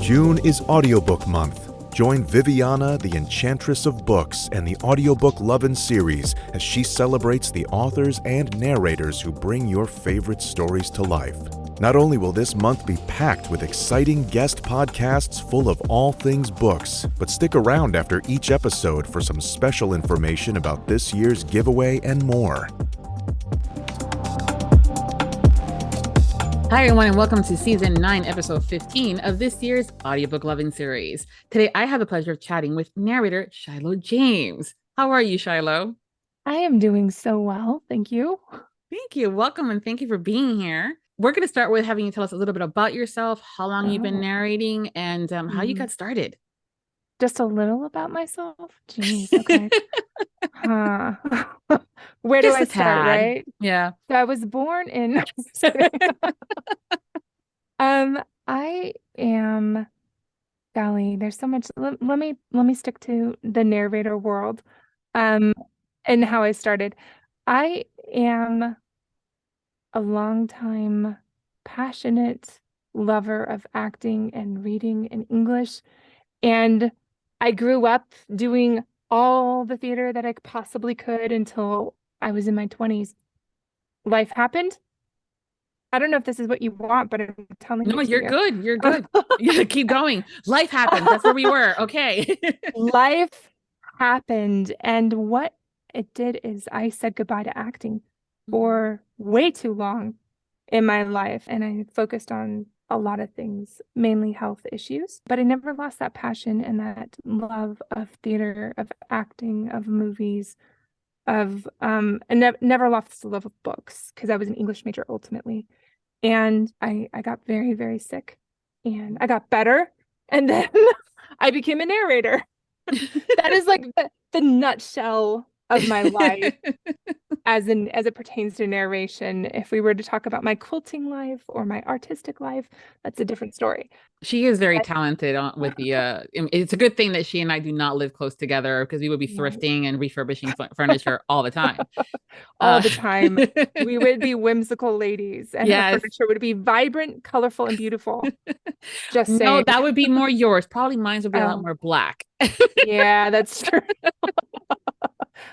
June is Audiobook Month. Join Viviana, the Enchantress of Books, and the Audiobook Lovin Series as she celebrates the authors and narrators who bring your favorite stories to life. Not only will this month be packed with exciting guest podcasts full of all things books, but stick around after each episode for some special information about this year's giveaway and more. Hi, everyone, and welcome to Season 9, Episode 15 of this year's Audiobook Lovin Series. Today, I have the pleasure of chatting with narrator Shiloh James. How are you, Shiloh? I am doing so well. Thank you. Thank you. Welcome, and thank you for being here. We're going to start with having you tell us a little bit about yourself, how long you've been narrating, and how you got started. Just a little about myself? Jeez, okay. Where do I start, right? Yeah. So I was born in... I am... Golly, there's so much... Let me stick to the narrator world and how I started. I am a longtime passionate lover of acting and reading in English. And I grew up doing all the theater that I possibly could until I was in my 20s. Life happened. I don't know if this is what you want, but I'm telling you. No, you're good. You're good. Yeah, keep going. Life happened. That's where we were. Okay. Life happened. And what it did is I said goodbye to acting for way too long in my life. And I focused on a lot of things, mainly health issues, but I never lost that passion and that love of theater, of acting, of movies, of and never lost the love of books because I was an English major ultimately. And I got very, very sick and I got better. And then I became a narrator. That is like the nutshell of my life as it pertains to narration. If we were to talk about my quilting life or my artistic life, that's a different story. She is very talented with the it's a good thing that she and I do not live close together because we would be thrifting and refurbishing furniture all the time. All the time. We would be whimsical ladies and her furniture would be vibrant, colorful, and beautiful. Just saying. No, that would be more yours. Probably mine would be a lot more black. Yeah, that's true.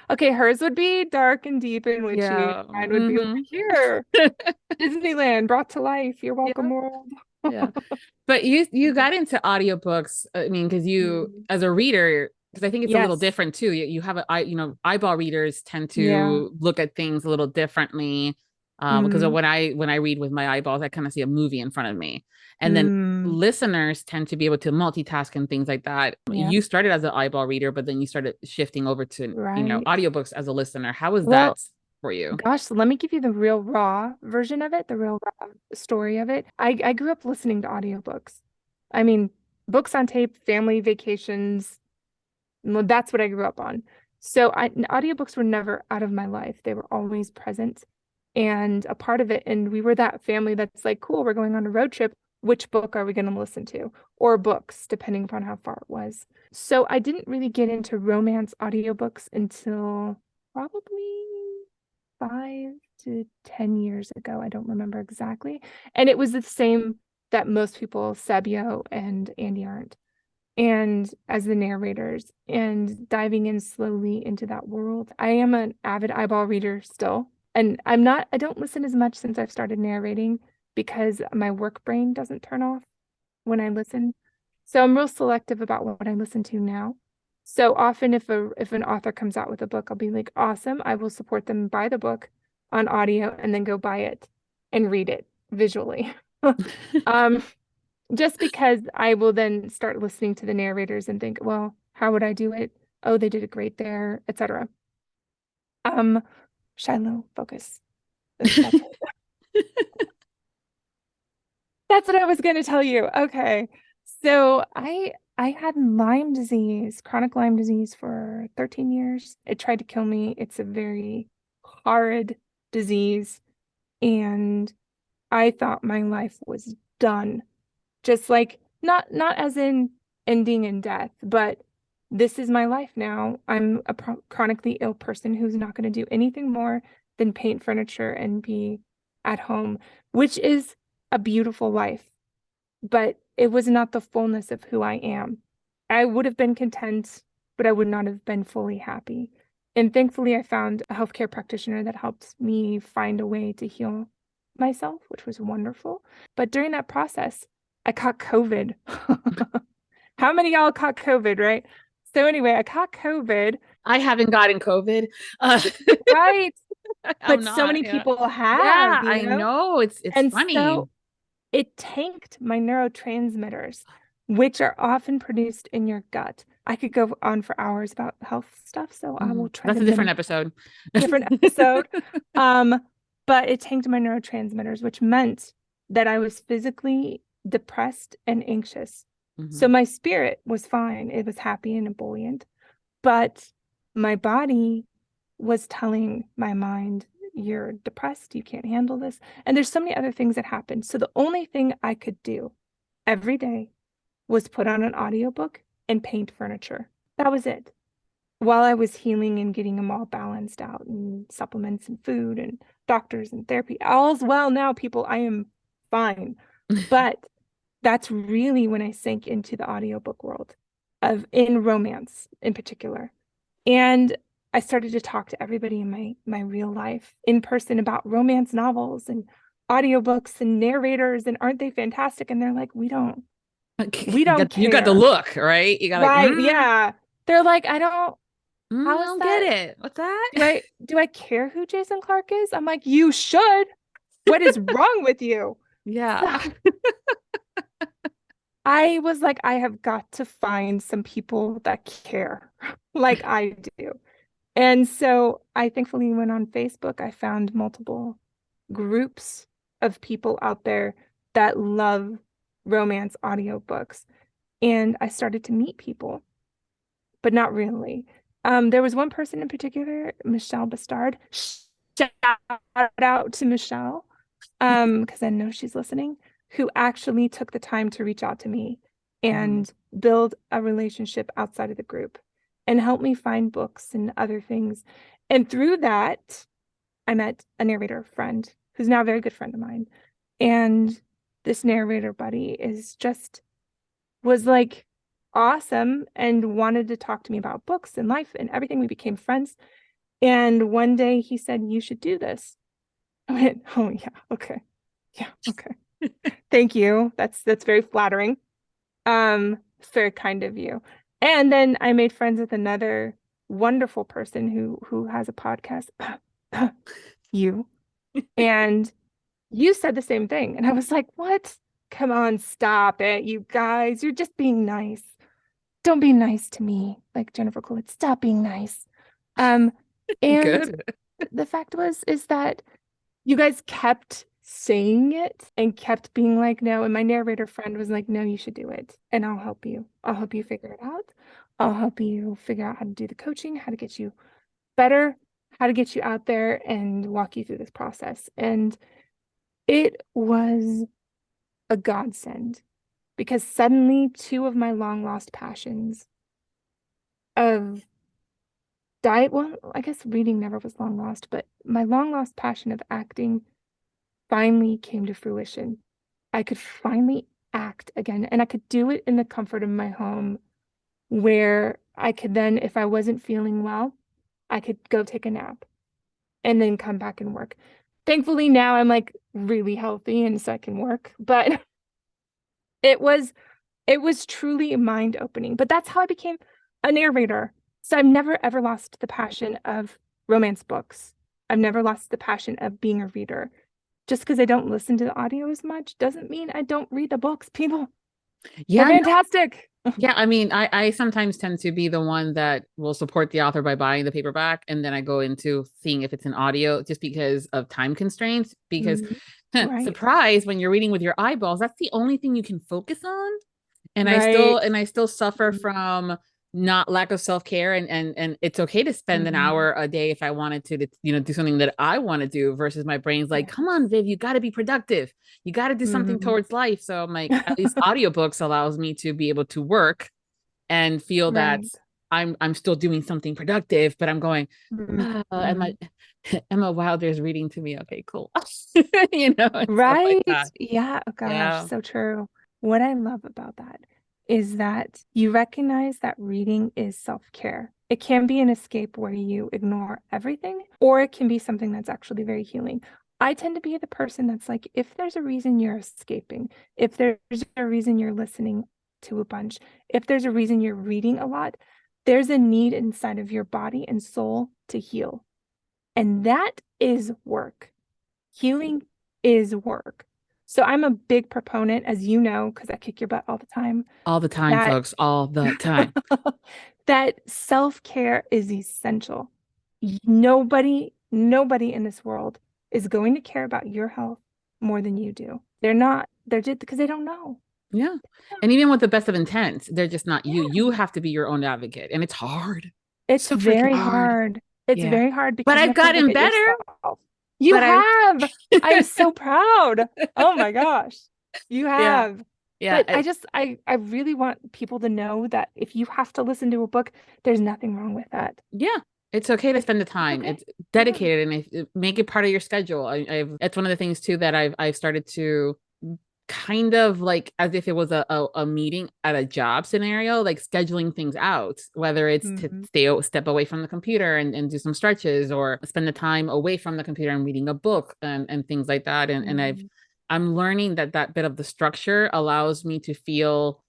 Okay, hers would be dark and deep and witchy. Mine would be over here. Disneyland brought to life. You're welcome, world. Yeah. But you got into audiobooks, I mean, because you, as a reader, because I think it's a little different too. You have eyeball readers tend to look at things a little differently. Because when I read with my eyeballs, I kind of see a movie in front of me. And then listeners tend to be able to multitask and things like that. You started as an eyeball reader, but then you started shifting over to audiobooks as a listener. How was that for you? Gosh, let me give you the real raw version of it, the real raw story of it. I grew up listening to audiobooks. I mean, books on tape, family vacations. That's what I grew up on. So audiobooks were never out of my life. They were always present and a part of it. And we were that family that's like, cool, we're going on a road trip. Which book are we going to listen to? Or books, depending upon how far it was. So I didn't really get into romance audiobooks until probably 5 to 10 years ago. I don't remember exactly. And it was the same that most people, Sabio and Andy aren't. And as the narrators and diving in slowly into that world. I am an avid eyeball reader still. And I don't listen as much since I've started narrating because my work brain doesn't turn off when I listen. So I'm real selective about what I listen to now. So often if an author comes out with a book, I'll be like, awesome, I will support them, buy the book on audio and then go buy it and read it visually. Just because I will then start listening to the narrators and think, well, how would I do it? Oh, they did it great there, etc. Shiloh, focus. That's what I was going to tell you. Okay. So I had Lyme disease, chronic Lyme disease for 13 years. It tried to kill me. It's a very horrid disease. And I thought my life was done. Just like, not as in ending in death, but this is my life now. I'm a chronically ill person who's not going to do anything more than paint furniture and be at home, which is a beautiful life. But it was not the fullness of who I am. I would have been content, but I would not have been fully happy. And thankfully, I found a healthcare practitioner that helped me find a way to heal myself, which was wonderful. But during that process, I caught COVID. How many of y'all caught COVID, right? So anyway, I caught COVID. I haven't gotten COVID. Right. But not, so many people have. Yeah, you know? I know. It's and funny. So it tanked my neurotransmitters, which are often produced in your gut. I could go on for hours about health stuff, so I will try. That's a different episode. Different episode. But it tanked my neurotransmitters, which meant that I was physically depressed and anxious. So my spirit was fine. It was happy and ebullient, but my body was telling my mind, you're depressed, you can't handle this. And there's so many other things that happened. So the only thing I could do every day was put on an audiobook and paint furniture. That was it. While I was healing and getting them all balanced out, and supplements and food and doctors and therapy, all's well now, people, I am fine. But that's really when I sank into the audiobook world in romance in particular. And I started to talk to everybody in my real life in person about romance novels and audiobooks and narrators, and aren't they fantastic? And they're like, we don't care. You got the look, right? You got right. Yeah. They're like, I don't get it. What's that? Do I care who Jason Clarke is? I'm like, you should. What is wrong with you? Yeah. So, I was like, I have got to find some people that care like I do. And so I thankfully went on Facebook. I found multiple groups of people out there that love romance audiobooks. And I started to meet people, but not really. There was one person in particular, Michelle Bastard. Shout out to Michelle, because I know she's listening, who actually took the time to reach out to me and build a relationship outside of the group and help me find books and other things. And through that, I met a narrator friend who's now a very good friend of mine. And this narrator buddy was like awesome and wanted to talk to me about books and life and everything. We became friends. And one day he said, you should do this. I went, oh yeah, okay. Yeah, okay. Thank you. That's very flattering. Very kind of you. And then I made friends with another wonderful person who has a podcast. You. And you said the same thing. And I was like, what? Come on, stop it, you guys. You're just being nice. Don't be nice to me, like Jennifer Coolidge. Stop being nice. And Good. The fact is that you guys kept saying it and kept being like, no. And my narrator friend was like, no, you should do it. And I'll help you. I'll help you figure it out. I'll help you figure out how to do the coaching, how to get you better, how to get you out there and walk you through this process. And it was a godsend because suddenly two of my long lost passions of well, I guess reading never was long lost, but my long lost passion of acting finally came to fruition. I could finally act again, and I could do it in the comfort of my home, where I could then, if I wasn't feeling well, I could go take a nap and then come back and work. Thankfully now I'm like really healthy and so I can work, but it was truly mind opening. But that's how I became a narrator. So I've never ever lost the passion of romance books. I've never lost the passion of being a reader. Just because I don't listen to the audio as much doesn't mean I don't read the books, people. Yeah, they're fantastic. Yeah, I mean, I sometimes tend to be the one that will support the author by buying the paperback, and then I go into seeing if it's an audio just because of time constraints. Because Right. surprise, when you're reading with your eyeballs, that's the only thing you can focus on. And Right. I still suffer from not lack of self-care, and it's okay to spend an hour a day if I wanted to do something that I want to do, versus my brain's like, come on, Viv, you got to be productive, you got to do something towards life. So I'm like, at least audiobooks allows me to be able to work and feel that I'm still doing something productive, but I'm going, Emma Wilder's reading to me, okay, cool. Right. Like Yeah, oh gosh, so true. what I love about that is that you recognize that reading is self-care. It can be an escape where you ignore everything, or it can be something that's actually very healing. I tend to be the person that's like, if there's a reason you're escaping, if there's a reason you're listening to a bunch, if there's a reason you're reading a lot, there's a need inside of your body and soul to heal. And that is work. Healing is work. So I'm a big proponent, as you know, because I kick your butt all the time. All the time, folks, all the time. That self-care is essential. Nobody in this world is going to care about your health more than you do. They're just because they don't know. Yeah. And even with the best of intents, they're just not you. You have to be your own advocate. And it's hard. It's so very hard. hard. It's very hard because but I've gotten better. You have. I'm so proud. Oh my gosh. You have. Yeah. But I really want people to know that if you have to listen to a book, there's nothing wrong with that. Yeah. It's okay to spend the time. Okay. It's dedicated and make it part of your schedule. It's one of the things too that I've started to kind of like as if it was a meeting at a job scenario, like scheduling things out, whether it's to step away from the computer and do some stretches, or spend the time away from the computer and reading a book and things like that. And I'm learning that bit of the structure allows me to feel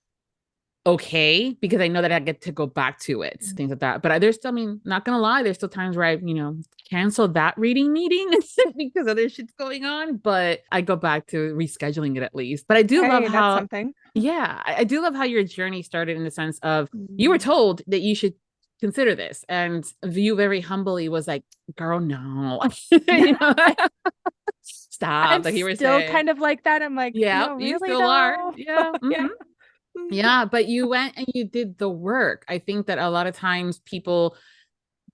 okay, because I know that I get to go back to it, things like that. But there's still, I mean, not gonna lie, there's still times where I, cancel that reading meeting because other shit's going on, but I go back to rescheduling it at least. But I do love how, something. Yeah, I do love how your journey started in the sense of you were told that you should consider this, and you very humbly was like, girl, no. Stop. I'm like you were still saying. kind of like that. I'm like, yeah, really, you still though? are. Yeah. Yeah, but you went and you did the work. I think that a lot of times people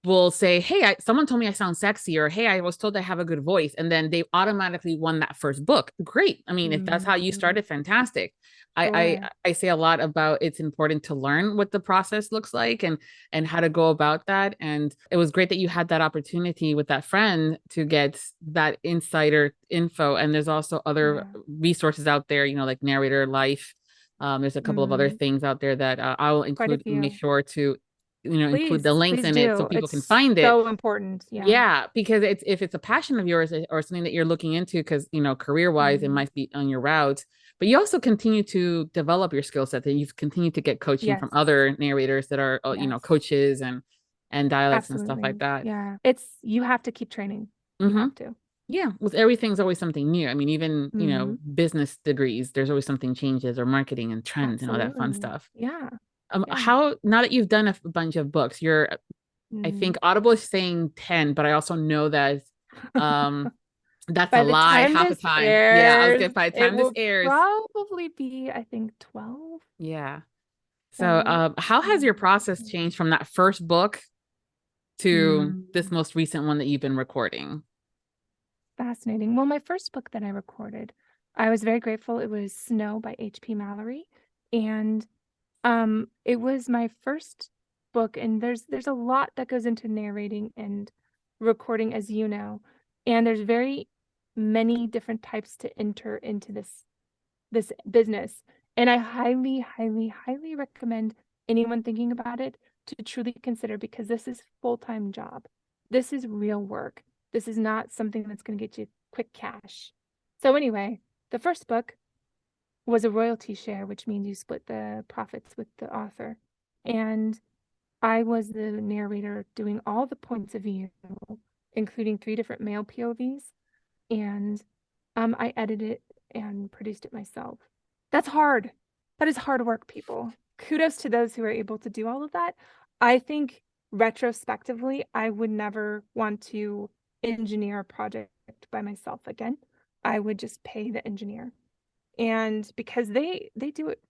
will say, hey, someone told me I sound sexy, or hey, I was told I have a good voice, and then they automatically won that first book. Great. I mean, if that's how you started, fantastic. I say a lot about it's important to learn what the process looks like and how to go about that. And it was great that you had that opportunity with that friend to get that insider info. And there's also other resources out there, like Narrator Life. There's a couple of other things out there that I will include, make sure to include the links in it so people can find it. So important. Yeah, because if it's a passion of yours or something that you're looking into, because career wise it might be on your route, but you also continue to develop your skill set, that you've continued to get coaching from other narrators that are coaches and dialects and stuff like that. Yeah, you have to keep training. You have to. Yeah, with everything's always something new. I mean, even business degrees, there's always something changes, or marketing and trends and all that fun stuff. Yeah. How, now that you've done a bunch of books, I think Audible is saying 10, but I also know that that's a lie half the time. I was gonna, by the time this airs, probably be, I think, 12. Yeah. So how has your process changed from that first book to this most recent one that you've been recording? Fascinating. Well, my first book that I recorded, I was very grateful. It was Snow by H.P. Mallory. And it was my first book, and there's a lot that goes into narrating and recording, as you know, and there's very many different types to enter into this business. And I highly, highly, highly recommend anyone thinking about it to truly consider, because this is full-time job. This is real work. This is not something that's going to get you quick cash. So anyway, the first book was a royalty share, which means you split the profits with the author. And I was the narrator doing all the points of view, including 3 different male POVs. And I edited it and produced it myself. That's hard. That is hard work, people. Kudos to those who are able to do all of that. I think retrospectively, I would never want to engineer a project by myself again. I would just pay the engineer. And because they do it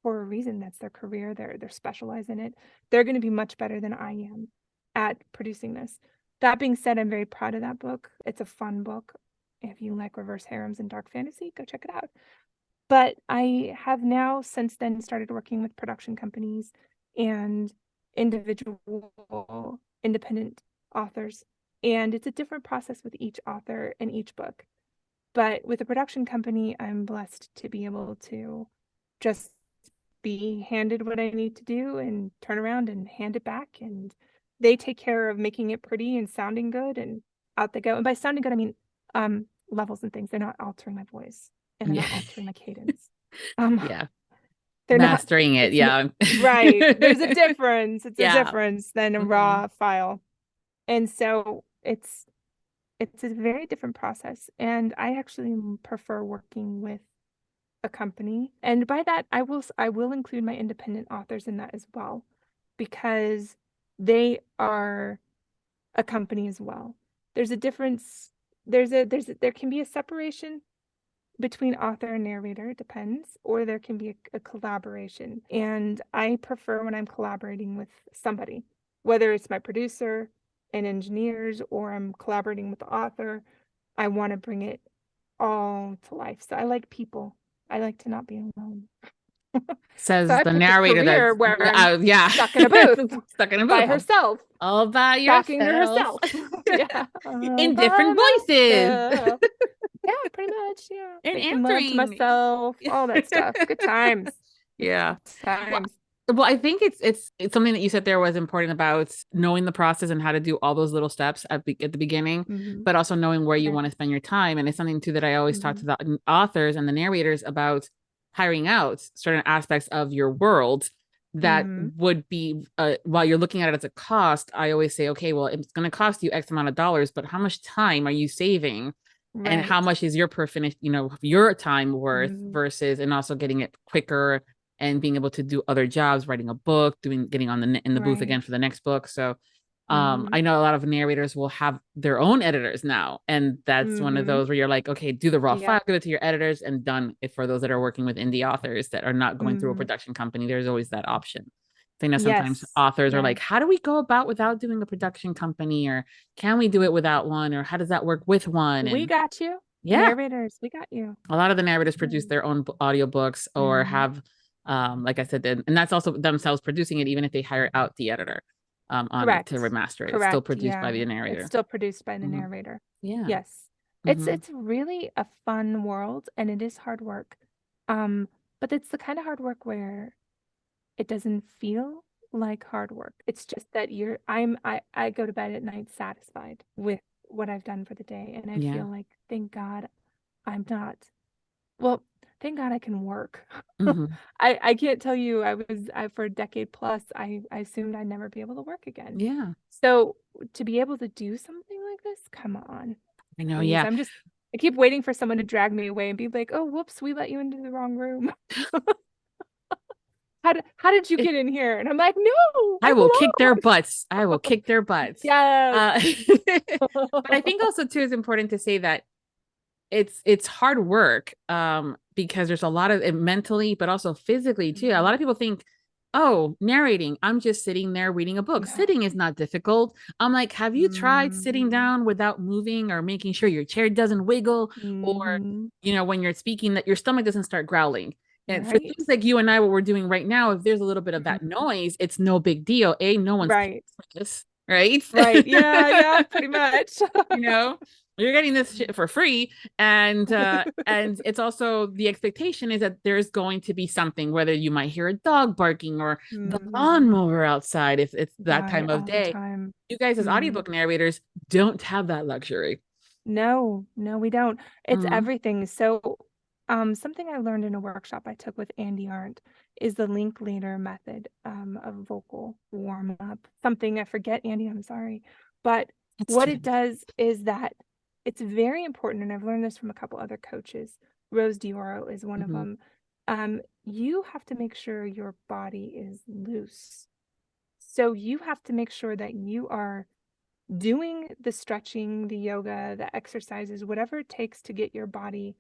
for a reason, that's their career, they're specialized in it, they're going to be much better than I am at producing this. That being said, I'm very proud of that book. It's a fun book. If you like reverse harems and dark fantasy, go check it out. But I have now since then started working with production companies and individual independent authors, and it's a different process with each author and each book. But with a production company, I'm blessed to be able to just be handed what I need to do and turn around and hand it back. And they take care of making it pretty and sounding good, and out they go. And by sounding good, I mean levels and things. They're not altering my voice, and they're not altering my cadence. Yeah. They're Mastering not, it. Yeah. right. There's a difference. It's a Yeah. difference than a raw file. And so it's a very different process. And I actually prefer working with a company. And by that, I will include my independent authors in that as well, because they are a company as well. There's a difference. There can be a separation between author and narrator, it depends, or there can be a collaboration. And I prefer when I'm collaborating with somebody, whether it's my producer and engineers, or I'm collaborating with the author. I want to bring it all to life. So I like people. I like to not be alone. Says so I the picked narrator a career that's where I'm stuck in a booth stuck in a booth by herself, all by yourself, talking to herself. Yeah. In different voices. Yeah, pretty much. Yeah. And Making love to answering. myself, all that stuff. Good times. Yeah. Times. Well, I think it's something that you said there was important about knowing the process and how to do all those little steps at the beginning, but also knowing where you want to spend your time. And it's something too that I always talk to the authors and the narrators about, hiring out certain aspects of your world that would be, while you're looking at it as a cost, I always say, okay, well, it's going to cost you X amount of dollars, but how much time are you saving? Right. And how much is your per finished, your time worth versus, and also getting it quicker and being able to do other jobs, writing a book, getting on in the booth again for the next book. So I know a lot of narrators will have their own editors now. And that's one of those where you're like, okay, do the raw file, give it to your editors, and done. If for those that are working with indie authors that are not going through a production company, there's always that option. I know sometimes authors are like, how do we go about without doing a production company? Or can we do it without one? Or how does that work with one? We got you. Yeah. Narrators, we got you. A lot of the narrators produce their own audiobooks or have, like I said, and that's also themselves producing it, even if they hire out the editor on it to remaster it. It's still produced by the narrator. It's still produced by the narrator. Yeah. Yes. It's really a fun world, and it is hard work. But it's the kind of hard work where it doesn't feel like hard work. It's just that I go to bed at night satisfied with what I've done for the day. And I feel like, thank God thank God I can work. I can't tell you, for a decade plus, I assumed I'd never be able to work again. Yeah. So to be able to do something like this, come on. I know. Please. Yeah. I keep waiting for someone to drag me away and be like, oh, whoops, we let you into the wrong room. How did you get in here? And I'm like, no, I will kick their butts. I will kick their butts. Yeah. But I think also too, it's important to say that it's hard work because there's a lot of it mentally, but also physically too. A lot of people think, oh, narrating, I'm just sitting there reading a book. No. Sitting is not difficult. I'm like, have you tried sitting down without moving or making sure your chair doesn't wiggle or, when you're speaking, that your stomach doesn't start growling? And for things like you and I, what we're doing right now, if there's a little bit of that noise, it's no big deal. No one's paying for this, right? Right. Yeah, pretty much. You're getting this shit for free. And it's also the expectation is that there's going to be something, whether you might hear a dog barking or the lawnmower outside, if it's that time of day. You guys as audiobook narrators don't have that luxury. No, we don't. It's everything. So something I learned in a workshop I took with Andy Arndt is the Linklater method of vocal warm-up. Something I forget, Andy, I'm sorry. But what it does is that it's very important, and I've learned this from a couple other coaches. Rose Dioro is one of them. You have to make sure your body is loose. So you have to make sure that you are doing the stretching, the yoga, the exercises, whatever it takes to get your body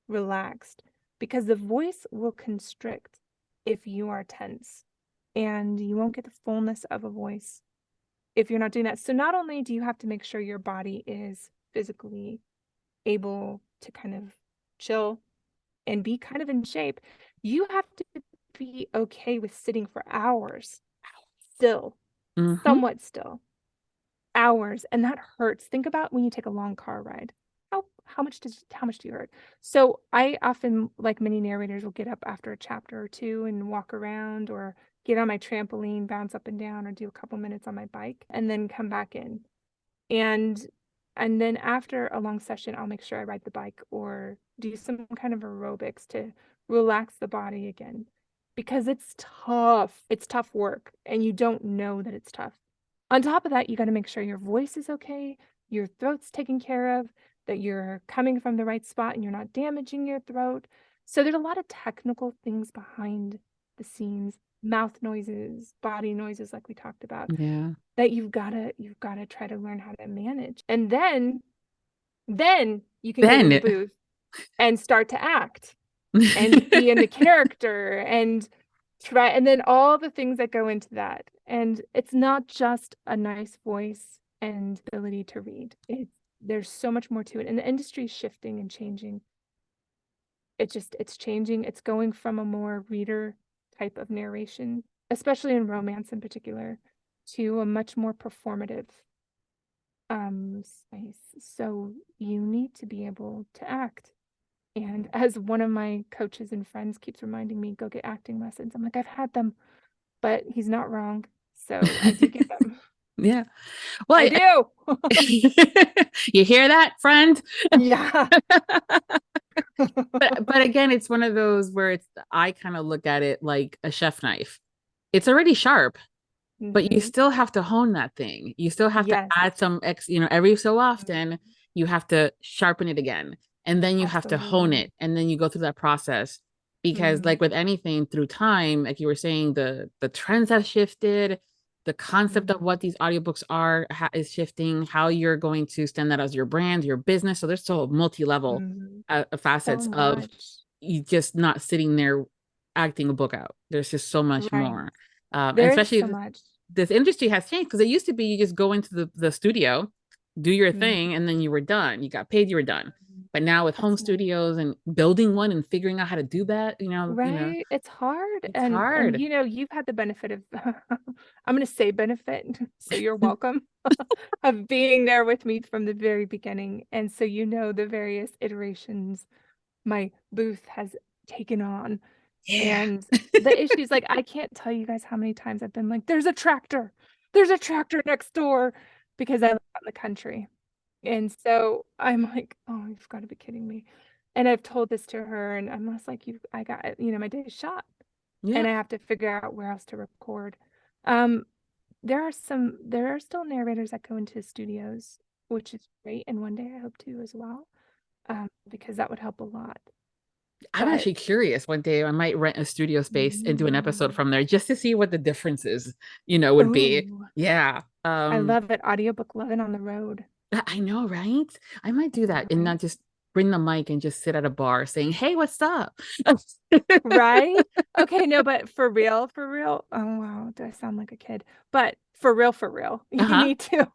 relaxed, because the voice will constrict if you are tense, and you won't get the fullness of a voice if you're not doing that. So not only do you have to make sure your body is physically able to kind of chill and be kind of in shape, you have to be okay with sitting for hours still, somewhat still, hours, and that hurts. Think about when you take a long car ride. how much do you hurt? So I often, like many narrators, will get up after a chapter or two and walk around, or get on my trampoline, bounce up and down, or do a couple minutes on my bike, and then come back in. And then after a long session, I'll make sure I ride the bike or do some kind of aerobics to relax the body again, because it's tough. It's tough work, and you don't know that it's tough. On top of that, you got to make sure your voice is okay, your throat's taken care of, that you're coming from the right spot and you're not damaging your throat. So there's a lot of technical things behind the scenes, mouth noises, body noises, like we talked about, Yeah. that you've got to try to learn how to manage. And then you can get in the booth and start to act and be in the character and try, and then all the things that go into that. And it's not just a nice voice and ability to read. There's so much more to it. And the industry is shifting and changing. It's changing. It's going from a more reader type of narration, especially in romance in particular, to a much more performative space. So you need to be able to act. And as one of my coaches and friends keeps reminding me, go get acting lessons. I'm like, I've had them, but he's not wrong. So I do get them. Yeah. Well, I do. You hear that, friend? Yeah. But again, it's one of those where I kind of look at it like a chef knife. It's already sharp, but you still have to hone that thing. You still have to add some every so often you have to sharpen it again, and then you have to hone it, and then you go through that process. Because like with anything, through time, like you were saying, the trends have shifted, the concept of what these audiobooks are is shifting, how you're going to stand that as your brand, your business. So there's still multi-level facets of you just not sitting there acting a book out. There's just so much more. Especially so much. This industry has changed, because it used to be you just go into the studio, do your thing, and then you were done. You got paid, you were done. But now with home studios and building one and figuring out how to do that, it's hard. It's hard. And you've had the benefit of, I'm going to say benefit, so you're welcome, of being there with me from the very beginning. And so the various iterations my booth has taken on. Yeah. And the issues, like, I can't tell you guys how many times I've been like, there's a tractor next door, because I live out in the country. And so I'm like, oh, you've got to be kidding me. And I've told this to her, and I'm just like, I got, my day's shot. Yeah. And I have to figure out where else to record. There are still narrators that go into studios, which is great. And one day I hope to as well, because that would help a lot. I'm actually curious. One day I might rent a studio space and do an episode from there, just to see what the differences, would be. Yeah. I love it. Audiobook Lovin on the road. I know, right? I might do that and not just bring the mic and just sit at a bar saying, hey, what's up? Right? Okay, no, but for real. Oh, wow. Do I sound like a kid? But for real, you need to.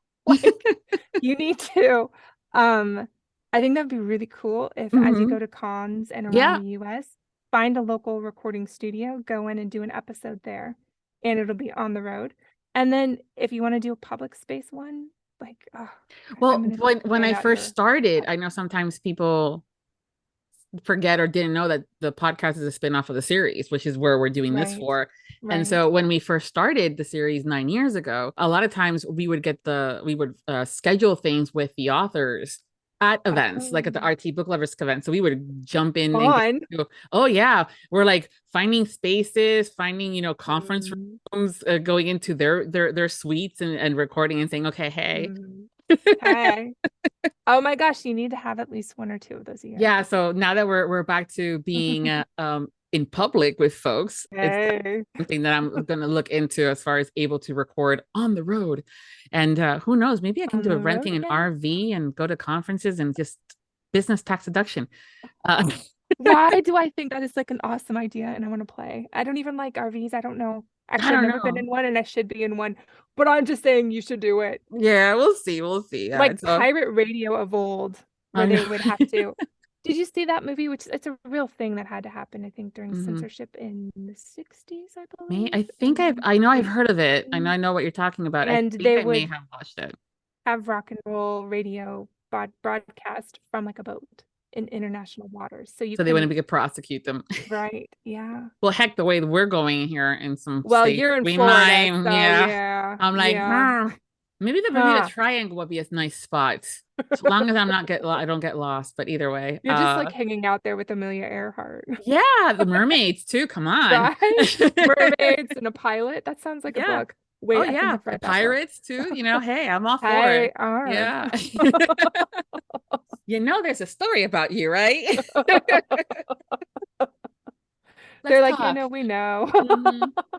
You need to. I think that'd be really cool if, as you go to cons and around the US, find a local recording studio, go in and do an episode there, and it'll be on the road. And then if you want to do a public space one, like, well, when I first started, I know sometimes people forget or didn't know that the podcast is a spinoff of the series, which is where we're doing this for. And so when we first started the series 9 years ago, a lot of times we would schedule things with the authors at events, like at the RT Book Lovers event. So we would jump in we're like finding spaces, finding conference rooms, going into their suites and recording and saying, okay, hey. Hey. Oh my gosh, you need to have at least one or two of those a year. Yeah, so now that we're back to being in public with folks, it's something that I'm going to look into as far as able to record on the road. And who knows, maybe I can do renting an RV and go to conferences and just business tax deduction. Why do I think that is like an awesome idea and I want to play? I don't even like RVs. I don't know. Actually, I've never been in one, and I should be in one, but I'm just saying you should do it. Yeah, we'll see. Yeah, like pirate radio of old, where they would have to. Did you see that movie? Which it's a real thing that had to happen, I think, during censorship in the 60s, I believe. I know I've heard of it. I know what you're talking about. And I may have watched it. Have rock and roll radio broadcast from like a boat in international waters. So they wouldn't be able to prosecute them. Right. Yeah. Well, heck, the way we're going here in some Well, states, you're in we Florida, might, so yeah. yeah. I'm like, yeah. Maybe the Bermuda Triangle would be a nice spot, as long as I don't get lost. But either way, you're just like hanging out there with Amelia Earhart. Yeah, the mermaids too. Come on, right? Mermaids and a pilot. That sounds like a book. Wait, I think I've read the that pirates book. too. Hey, I'm all for Hey, it. Yeah. There's a story about you, right? They're like, we know.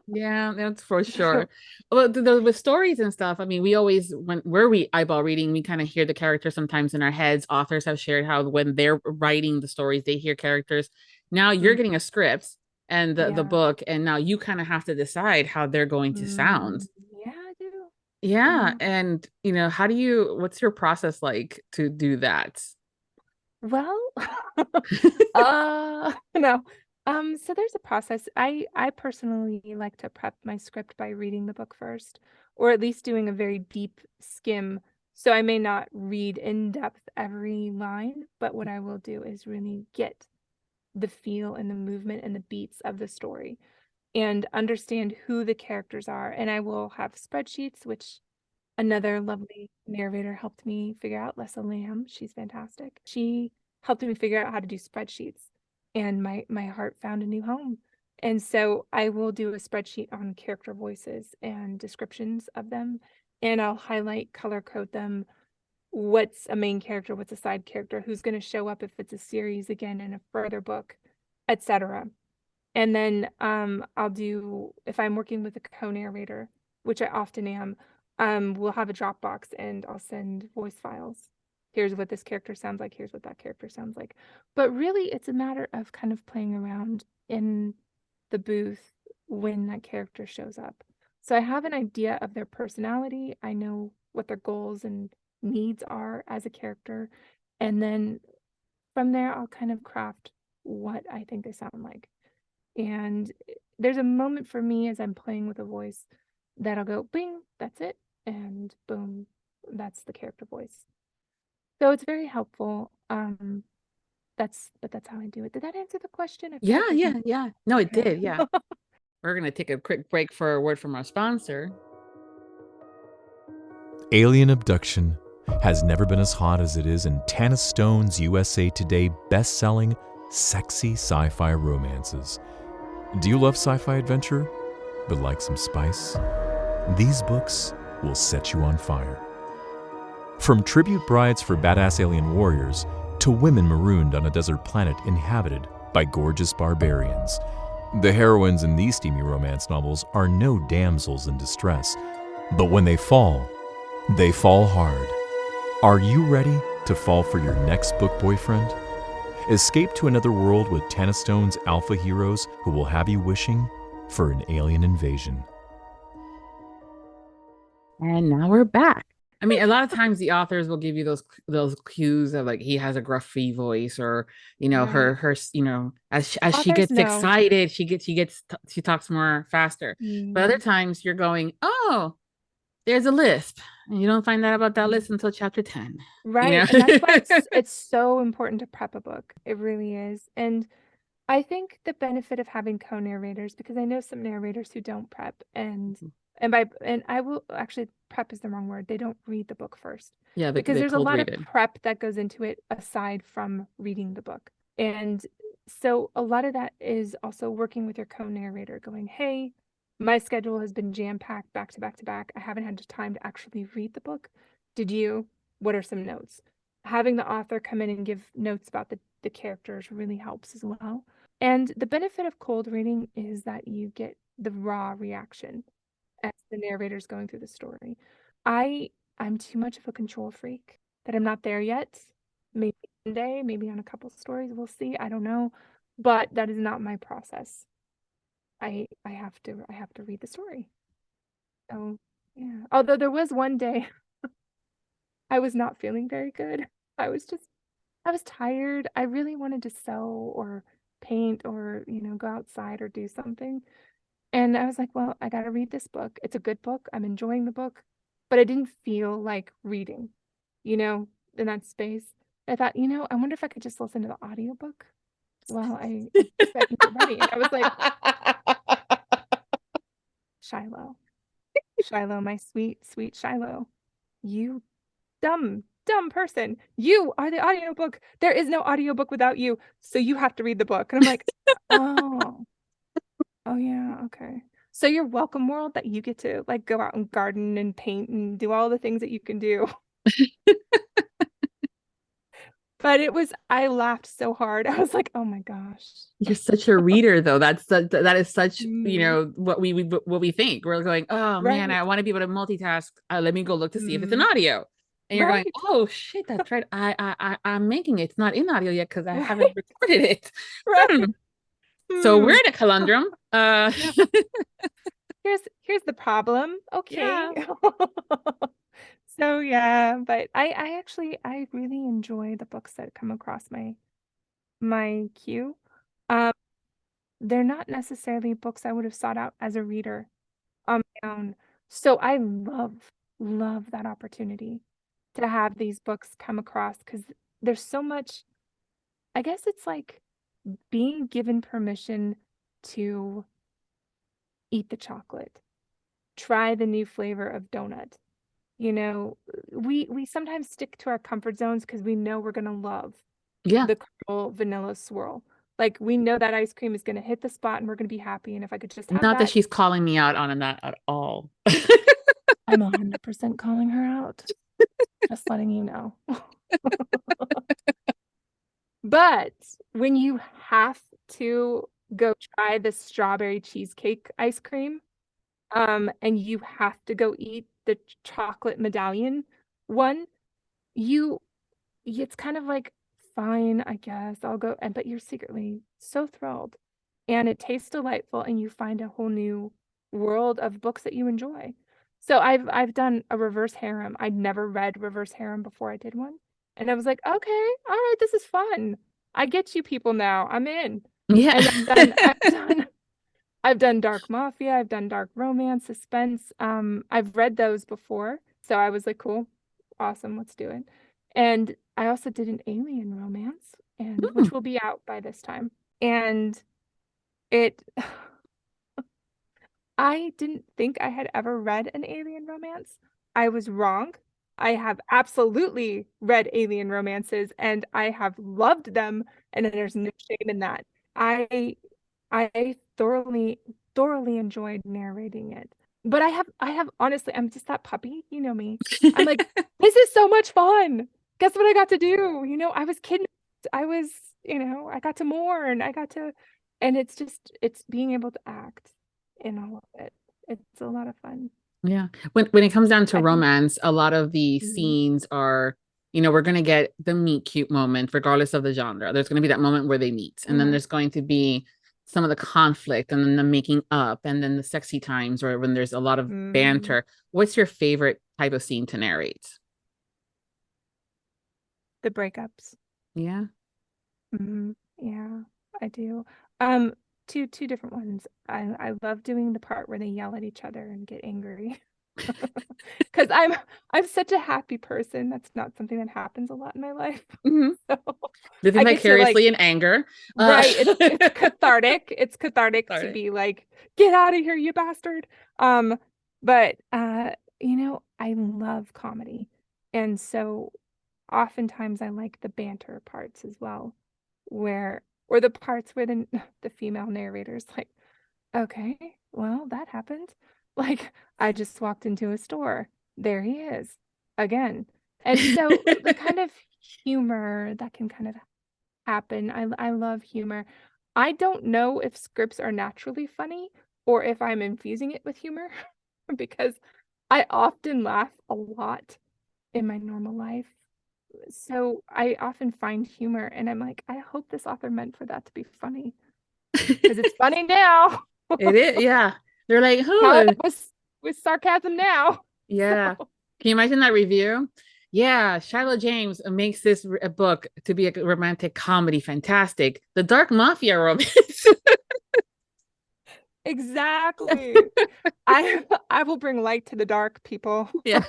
Yeah, that's for sure. Well, with stories and stuff, I mean, we always, when we're eyeball reading, we kind of hear the characters sometimes in our heads. Authors have shared how when they're writing the stories, they hear characters. Now you're getting a script and the book, and now you kind of have to decide how they're going to sound. Yeah, I do. Yeah. And, what's your process like to do that? Well, no. So there's a process. I personally like to prep my script by reading the book first, or at least doing a very deep skim. So I may not read in depth every line, but what I will do is really get the feel and the movement and the beats of the story and understand who the characters are. And I will have spreadsheets, which another lovely narrator helped me figure out, Lessa Lamb. She's fantastic. She helped me figure out how to do spreadsheets, and my heart found a new home. And so I will do a spreadsheet on character voices and descriptions of them, and I'll highlight, color code them. What's a main character? What's a side character? Who's going to show up if it's a series again in a further book, etc. And then I'll do, if I'm working with a co-narrator, which I often am, we'll have a Dropbox and I'll send voice files. Here's what this character sounds like. Here's what that character sounds like. But really, it's a matter of kind of playing around in the booth when that character shows up. So I have an idea of their personality. I know what their goals and needs are as a character. And then from there, I'll kind of craft what I think they sound like. And there's a moment for me as I'm playing with a voice that I'll go, bing, that's it. And boom, that's the character voice. So it's very helpful. That's how I do it. Did that answer the question? Yeah. No, it did. Yeah. We're going to take a quick break for a word from our sponsor. Alien abduction has never been as hot as it is in Tana Stone's USA Today best-selling sexy sci-fi romances. Do you love sci-fi adventure, but like some spice? These books will set you on fire. From tribute brides for badass alien warriors to women marooned on a desert planet inhabited by gorgeous barbarians, the heroines in these steamy romance novels are no damsels in distress, but when they fall hard. Are you ready to fall for your next book boyfriend? Escape to another world with Tana Stone's alpha heroes who will have you wishing for an alien invasion. And now we're back. I mean, a lot of times the authors will give you those cues of like he has a gruffy voice, or her as she gets excited, she talks more faster. But other times you're going, oh, there's a list, and you don't find out about that list until chapter 10. Right. And that's why it's so important to prep a book. It really is. And I think the benefit of having co-narrators, because I know some narrators who don't prep, and I will actually, prep is the wrong word. They don't read the book first. Yeah, because there's a lot of prep that goes into it aside from reading the book. And so a lot of that is also working with your co-narrator, going, hey, my schedule has been jam-packed back to back to back. I haven't had time to actually read the book. Did you? What are some notes? Having the author come in and give notes about the characters really helps as well. And the benefit of cold reading is that you get the raw reaction as the narrator's going through the story. I'm too much of a control freak that I'm not there yet. Maybe one day, maybe on a couple stories, we'll see. I don't know. But that is not my process. I have to read the story. So yeah. Although there was one day I was not feeling very good. I was tired. I really wanted to sew or paint or, go outside or do something. And I was like, well, I got to read this book. It's a good book. I'm enjoying the book, but I didn't feel like reading. space. I thought, I wonder if I could just listen to the audiobook while I get ready. And I was like, Shiloh, my sweet, sweet Shiloh, you dumb person. You are the audiobook. There is no audiobook without you. So you have to read the book. And I'm like, oh yeah, okay. So you're welcome, world, that you get to like go out and garden and paint and do all the things that you can do. But I laughed so hard. I was like, oh my gosh. You're such a reader, though. That is such, what we think. We're going, oh man, I want to be able to multitask. Let me go look to see if it's an audio. And you're going, oh shit, that's right. I'm making it. It's not in audio yet because I haven't recorded it. Right. So we're in a conundrum. Here's the problem. Okay. Yeah. So yeah, but I really enjoy the books that come across my queue. They're not necessarily books I would have sought out as a reader on my own. So I love that opportunity to have these books come across, because there's so much, I guess it's like being given permission to eat the chocolate, try the new flavor of donut. We sometimes stick to our comfort zones because we know we're going to love the caramel vanilla swirl. Like, we know that ice cream is going to hit the spot and we're going to be happy. And if I could just have not that she's calling me out on that at all. I'm 100% calling her out. Just letting you know. But when you have to go try the strawberry cheesecake ice cream, and you have to go eat the chocolate medallion one, it's kind of like, fine, I guess I'll go. But you're secretly so thrilled, and it tastes delightful, and you find a whole new world of books that you enjoy. So I've done a reverse harem. I'd never read reverse harem before I did one, and I was like, okay, all right, this is fun. I get you people now. I'm in. Yeah. And I've done dark mafia, I've done dark romance, suspense. I've read those before, so I was like, cool, awesome, let's do it. And I also did an alien romance, which will be out by this time. And I didn't think I had ever read an alien romance. I was wrong. I have absolutely read alien romances, and I have loved them, and there's no shame in that. I thoroughly enjoyed narrating it. But I have honestly, I'm just that puppy, you know me. I'm like, this is so much fun. Guess what I got to do? I was kidnapped. I got to mourn. And it's being able to act in all of it. It's a lot of fun. Yeah. When it comes down to romance, a lot of the scenes are, we're going to get the meet cute moment, regardless of the genre. There's going to be that moment where they meet. And then there's going to be some of the conflict, and then the making up, and then the sexy times, or when there's a lot of banter. What's your favorite type of scene to narrate? The breakups. Yeah. Yeah, I do. Two different ones. I love doing the part where they yell at each other and get angry. Because I'm such a happy person. That's not something that happens a lot in my life. So living vicariously in anger. Right. It's cathartic. It's cathartic to be like, get out of here, you bastard. But I love comedy. And so oftentimes I like the banter parts as well, or the parts where the female narrator's like, okay, well, that happened. Like, I just walked into a store. There he is again. And so the kind of humor that can kind of happen. I love humor. I don't know if scripts are naturally funny or if I'm infusing it with humor, because I often laugh a lot in my normal life. So I often find humor, and I'm like, I hope this author meant for that to be funny, because it's funny now. It is, yeah. They're like, with sarcasm now. Yeah. So. Can you imagine that review? Yeah, Shiloh James makes this a book to be a romantic comedy. Fantastic. The dark mafia romance. Exactly. I will bring light to the dark, people. Yeah.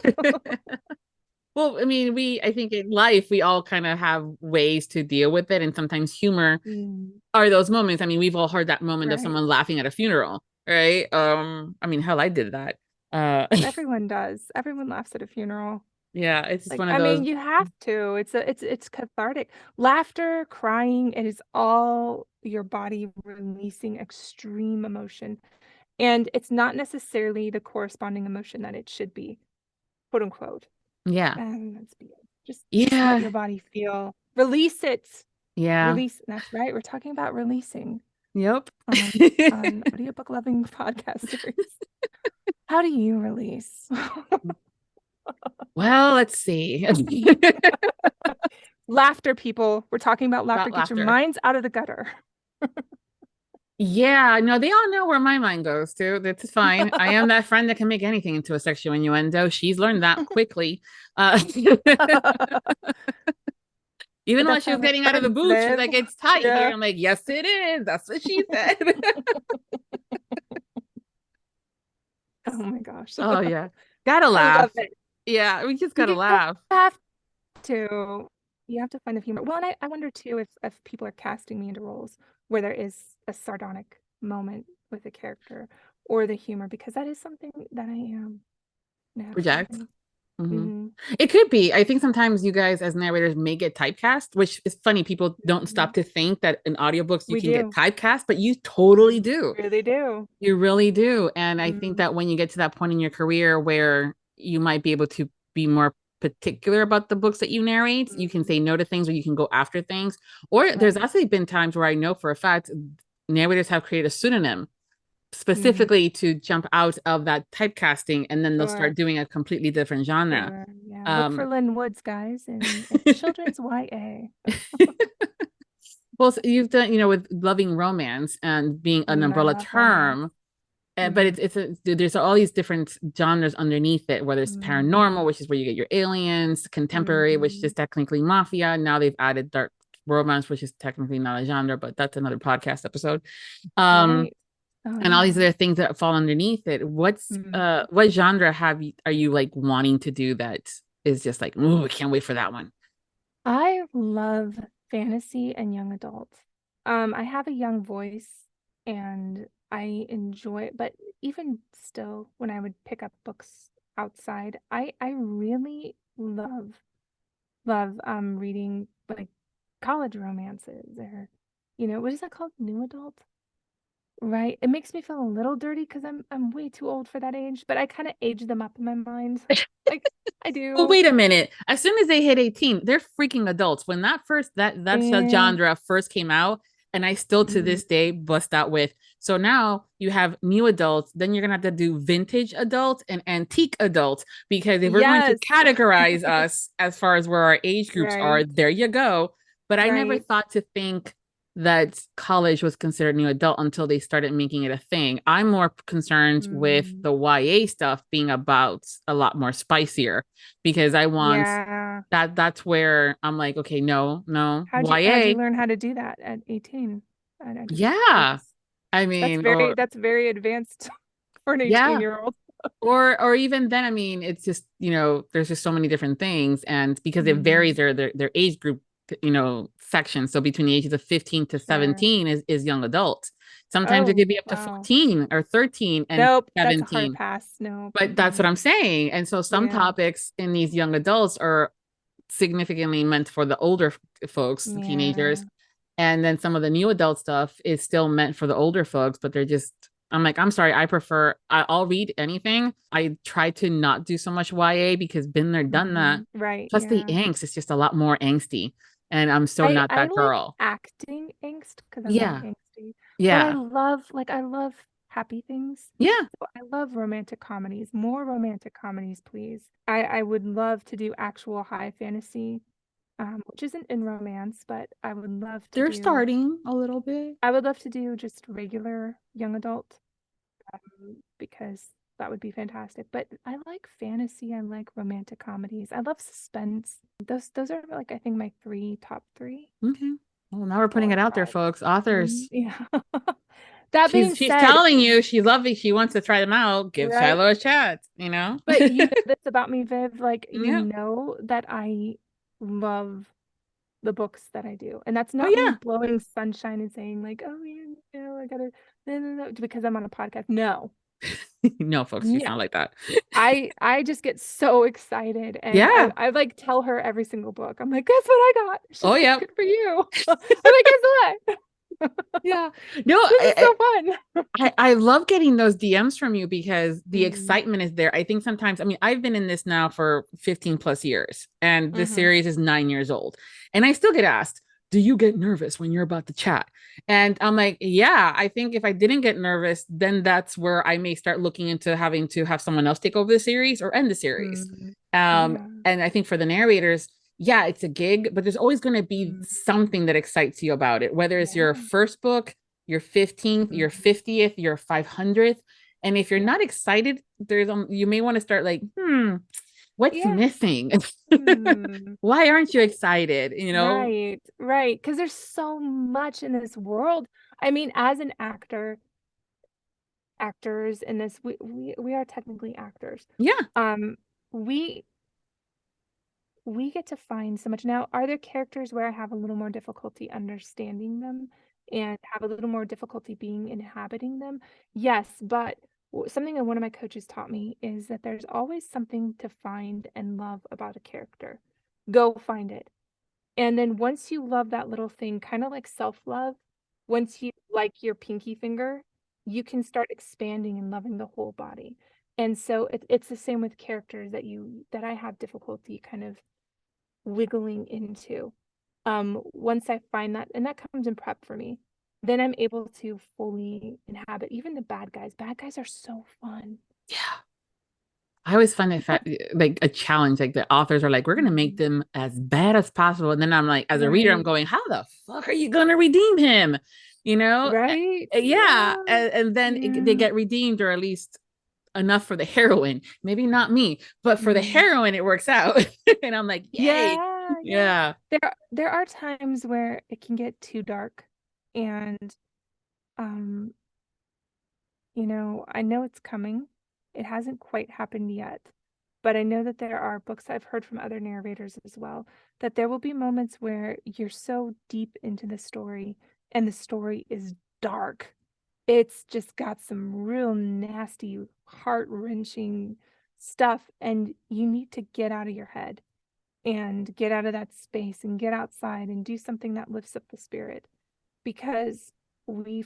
Well, I mean, I think in life, we all kind of have ways to deal with it. And sometimes humor are those moments. I mean, we've all heard that moment of someone laughing at a funeral, right? I mean, hell, I did that. Everyone does. Everyone laughs at a funeral. Yeah, it's just Like, one of I those. mean, you have to. It's cathartic. Laughter, crying, it is all your body releasing extreme emotion. And it's not necessarily the corresponding emotion that it should be, quote unquote. Yeah. Just Yeah. let your body feel. Release it. Yeah. Release. That's right. We're talking about releasing Yep. on Audiobook Loving Podcast Series. How do you release? Well, let's see. Laughter, people. We're talking about laughter. Get your minds out of the gutter. Yeah, no, they all know where my mind goes to. That's fine. I am that friend that can make anything into a sexual innuendo. She's learned that quickly. Even while she was getting out of the booth, she's like, it's tight here. I'm like, yes, it is. That's what she said. Oh my gosh. Oh yeah. Gotta laugh. Yeah, we just gotta laugh. Have to. You have to find the humor. Well, and I wonder too if people are casting me into roles where there is a sardonic moment with a character or the humor, because that is something that I am Project. It could be. I think sometimes you guys as narrators may get typecast, which is funny. People don't stop to think that in audiobooks you can get typecast, but you totally do. You really do. You really do. And I think that when you get to that point in your career where you might be able to be more particular about the books that you narrate, you can say no to things or you can go after things. Or there's actually been times where I know for a fact narrators have created a pseudonym specifically to jump out of that typecasting, and then they'll start doing a completely different genre. Look for Lynn Woods, guys, in children's YA. Well, so you've done, with loving romance and being an umbrella term, but there's all these different genres underneath it, whether it's paranormal, which is where you get your aliens, contemporary, which is technically mafia. Now they've added dark romance, which is technically not a genre, but that's another podcast episode. And all these other things that fall underneath it. What genre are you like wanting to do that is just like, oh, I can't wait for that one? I love fantasy and young adult. I have a young voice and I enjoy it, but even still, when I would pick up books outside, I really love reading like college romances, or what is that called? New adult? Right. It makes me feel a little dirty because I'm way too old for that age, but I kind of age them up in my mind. Like I do. Well, wait a minute. As soon as they hit 18, they're freaking adults. When that genre first came out, and I still to this day bust out with. So now you have new adults, then you're gonna have to do vintage adults and antique adults, because if we're going to categorize us as far as where our age groups are, there you go. But I never thought to think that college was considered new adult until they started making it a thing. I'm more concerned with the YA stuff being about a lot more spicier, because I want that's where I'm like, okay, no, how'd you learn how to do that at 18? I mean, that's very advanced for an 18-year-old. or even then, I mean, it's just, there's just so many different things, and because it varies their age group, section. So between the ages of 15 to 17 is young adult. Sometimes it could be up to 14 or 13 and 17. That's a hard pass. No. But that's what I'm saying. And so some topics in these young adults are significantly meant for the older folks, teenagers. And then some of the new adult stuff is still meant for the older folks, but I'm like, I'm sorry, I'll read anything. I try to not do so much YA because been there, done that. Right. Plus the angst is just a lot more angsty. And I'm so not that girl. Like acting angst because I'm not angsty. Yeah. But I love happy things. Yeah. So I love romantic comedies. More romantic comedies, please. I would love to do actual high fantasy, which isn't in romance, but I would love to. They're starting a little bit. I would love to do just regular young adult, because that would be fantastic. But I like fantasy. I like romantic comedies. I love suspense. Those are like, I think, my top three. Okay. Well, now we're putting it out there, folks. Authors. Yeah. That being she's said, telling you she loves it. She wants to try them out. Give right? Shiloh a shot, you know? But you know this about me, Viv, like you Yeah. know that I love the books that I do. And that's Oh, not me yeah. blowing sunshine and saying like, oh yeah, you know, I gotta no, because I'm on a podcast. No. No, folks, she's not like that. I just get so excited, and Yeah. I like tell her every single book. I'm like, guess what I got? She's Oh, like, yeah. good for you. I'm like, guess what? Yeah. No, This is so fun. I love getting those DMs from you because the Mhm. excitement is there. I think sometimes, I mean, I've been in this now for 15 plus years, and this Mhm. series is 9 years old. And I still get asked, do you get nervous when you're about to chat? And I'm like, yeah, I think if I didn't get nervous, then that's where I may start looking into having to have someone else take over the series or end the series. Mhm. Yeah. And I think for the narrators, yeah, it's a gig, but there's always going to be Mhm. something that excites you about it, whether it's your Yeah. first book, your 15th, your 50th, your 500th. And if you're Yeah. not excited, there's you may want to start like, what's Yeah. missing? Hmm. Why aren't you excited? You know? Right. Because there's so much in this world. I mean, as an actor, actors in this, we are technically actors. Yeah. We get to find so much. Now, are there characters where I have a little more difficulty understanding them and have a little more difficulty being inhabiting them? Yes, but something that one of my coaches taught me is that there's always something to find and love about a character. Go find it. And then once you love that little thing, kind of like self-love, once you like your pinky finger, you can start expanding and loving the whole body. And so it's the same with characters that I have difficulty kind of wiggling into. Once I find that, and that comes in prep for me, then I'm able to fully inhabit even the bad guys. Bad guys are so fun. Yeah. I always find it like a challenge. Like the authors are like, we're going to make them as bad as possible. And then I'm like, as a reader, I'm Right. going, how the fuck are you going to redeem him? You know? Right. Yeah. Yeah. And then Yeah. they get redeemed, or at least enough for the heroine. Maybe not me, but for the heroine, it works out. And I'm like, yay. Yeah. Yeah. There are times where it can get too dark, and I know it's coming. It hasn't quite happened yet, but I know that there are books I've heard from other narrators as well, that there will be moments where you're so deep into the story and the story is dark. It's just got some real nasty, heart-wrenching stuff, and you need to get out of your head and get out of that space and get outside and do something that lifts up the spirit, because we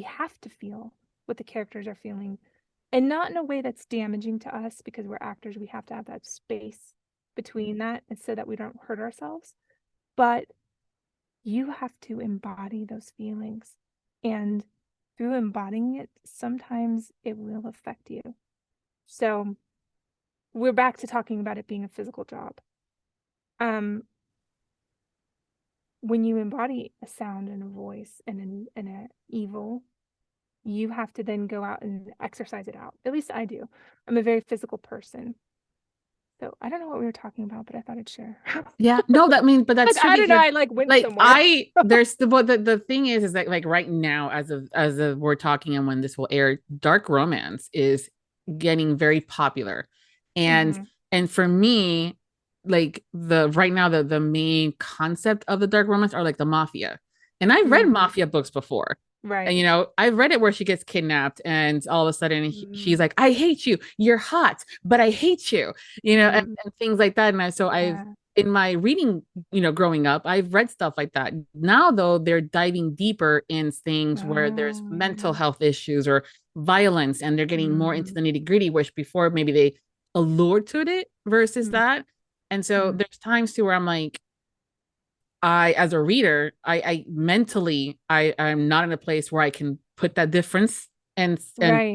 have to feel what the characters are feeling, and not in a way that's damaging to us, because we're actors. We have to have that space between that, and so that we don't hurt ourselves. But you have to embody those feelings, and through embodying it, sometimes it will affect you. So we're back to talking about it being a physical job. When you embody a sound and a voice and an evil, you have to then go out and exercise it out. At least I do. I'm a very physical person. So I don't know what we were talking about, but I thought I'd share. Yeah. No, but that's Like, true. I don't know. Because, I like went like, somewhere. there's the thing is that, like, right now, as of we're talking and when this will air, dark romance is getting very popular. And for me, like, right now, the main concept of the dark romance are like the mafia. And I've read mafia books before. Right. And I've read it where she gets kidnapped and all of a sudden she's like, I hate you. You're hot, but I hate you, and things like that. And I've in my reading, growing up, I've read stuff like that. Now, though, they're diving deeper in things where there's mental health issues or violence, and they're getting more into the nitty gritty, which before maybe they allured to it versus that. And so there's times too where I'm like, as a reader, I mentally, I'm not in a place where I can put that difference and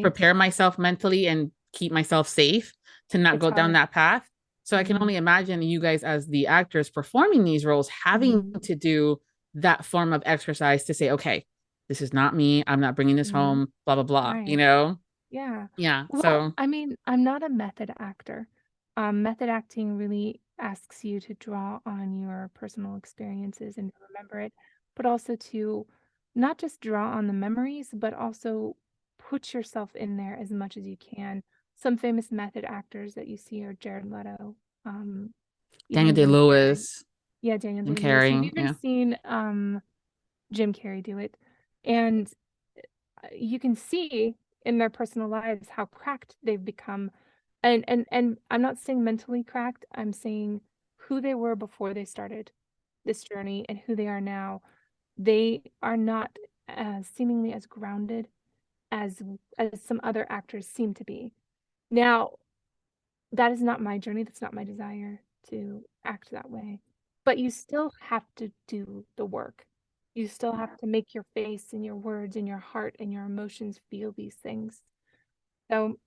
prepare myself mentally and keep myself safe to not go down that path. So I can only imagine you guys, as the actors performing these roles, having to do that form of exercise to say, okay, this is not me. I'm not bringing this home, blah, blah, blah, Yeah. Yeah. Well, So, I mean, I'm not a method actor. Method acting really asks you to draw on your personal experiences and remember it, but also to not just draw on the memories, but also put yourself in there as much as you can. Some famous method actors that you see are Jared Leto, Daniel even Jim Carrey. Day-Lewis, Yeah, Daniel Jim Day-Lewis. You've Carrey. even Yeah. seen Jim Carrey do it. And you can see in their personal lives how cracked they've become. And I'm not saying mentally cracked, I'm saying who they were before they started this journey and who they are now. They are not seemingly as grounded as some other actors seem to be. Now, that is not my journey. That's not my desire to act that way. But you still have to do the work. You still have to make your face and your words and your heart and your emotions feel these things. So,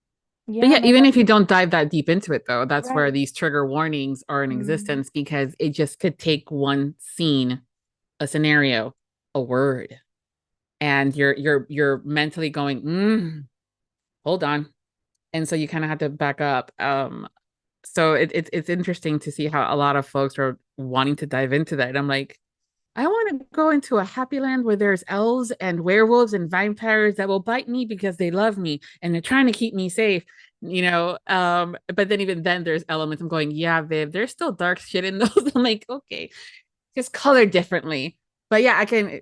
But yeah, yeah, even if you don't dive that deep into it, though, that's where right. these trigger warnings are in Mm. existence, because it just could take one scene, a scenario, a word, and you're mentally going, hold on. And so you kind of have to back up. So it's interesting to see how a lot of folks are wanting to dive into that. And I'm like, I want to go into a happy land where there's elves and werewolves and vampires that will bite me because they love me and they're trying to keep me safe, you know. But then even then there's elements I'm going, yeah, Viv, there's still dark shit in those. I'm like, okay, just colored differently. But yeah, I can,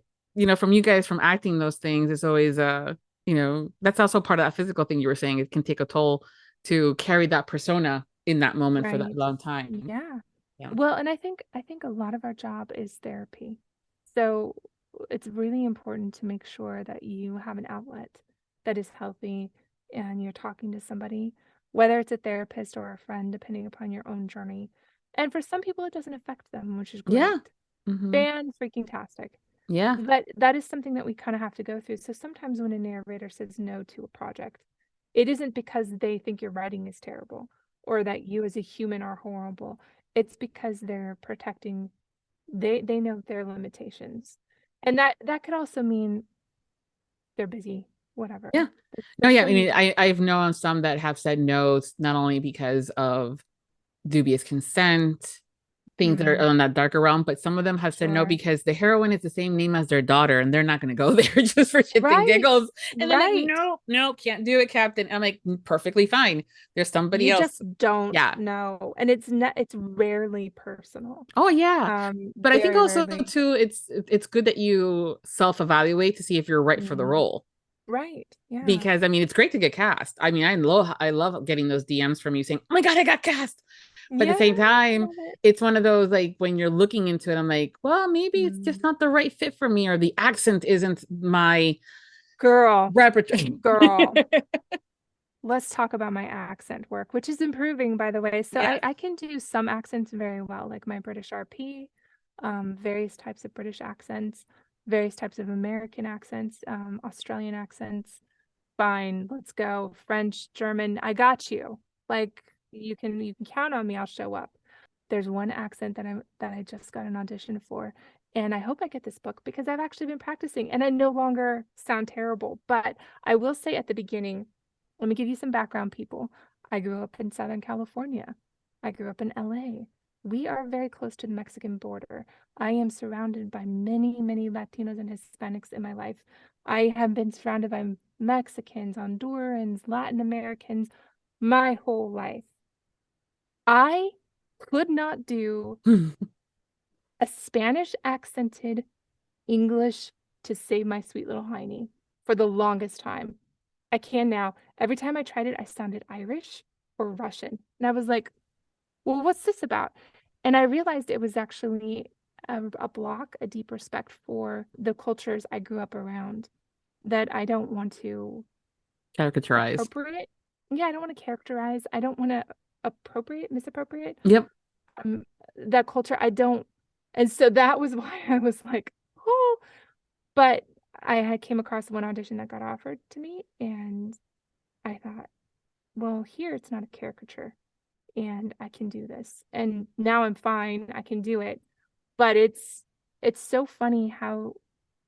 from you guys, from acting those things, it's always that's also part of that physical thing you were saying. It can take a toll to carry that persona in that moment for that Right. long time. Yeah. Yeah. Well, and I think a lot of our job is therapy. So it's really important to make sure that you have an outlet that is healthy and you're talking to somebody, whether it's a therapist or a friend, depending upon your own journey. And for some people, it doesn't affect them, which is great. Yeah. Mm-hmm. Fan-freaking-tastic. Yeah. But that is something that we kind of have to go through. So sometimes when a narrator says no to a project, it isn't because they think your writing is terrible or that you as a human are horrible. It's because they're protecting, they know their limitations. And that could also mean they're busy, whatever. Yeah. No, yeah. I mean, I've known some that have said no, not only because of dubious consent, things that are on that darker realm, but some of them have said no because the heroine is the same name as their daughter and they're not going to go there just for shits and giggles. And they're like, no, can't do it, Captain. I'm like, perfectly fine. There's somebody else. You just don't know. And it's rarely personal. Oh yeah. But I think also too, it's good that you self-evaluate to see if you're right for the role. Right. Yeah. Because I mean, it's great to get cast. I mean, I love getting those DMs from you saying, "Oh my God, I got cast." But at the same time, it's one of those, like, when you're looking into it, I'm like, well, maybe it's just not the right fit for me, or the accent isn't my repertoire. Girl. Let's talk about my accent work, which is improving, by the way. So I can do some accents very well, like my British RP, various types of British accents, various types of American accents, Australian accents. Fine, let's go. French, German, I got you. Like, you can count on me, I'll show up. There's one accent that I just got an audition for, and I hope I get this book because I've actually been practicing and I no longer sound terrible. But I will say at the beginning, let me give you some background, people. I grew up in Southern California. I grew up in LA. We are very close to the Mexican border. I am surrounded by many, many Latinos and Hispanics in my life. I have been surrounded by Mexicans, Hondurans, Latin Americans my whole life. I could not do a Spanish accented English to save my sweet little hiney for the longest time. I can now. Every time I tried it, I sounded Irish or Russian. And I was like, well, what's this about? And I realized it was actually a block, a deep respect for the cultures I grew up around that I don't want to caricaturize. Yeah, I don't want to characterize. I don't want to misappropriate. Yep. That culture, I don't. And so that was why I was like, oh, but I came across one audition that got offered to me, and I thought, well, here it's not a caricature, and I can do this. And now I'm fine. I can do it. But it's so funny how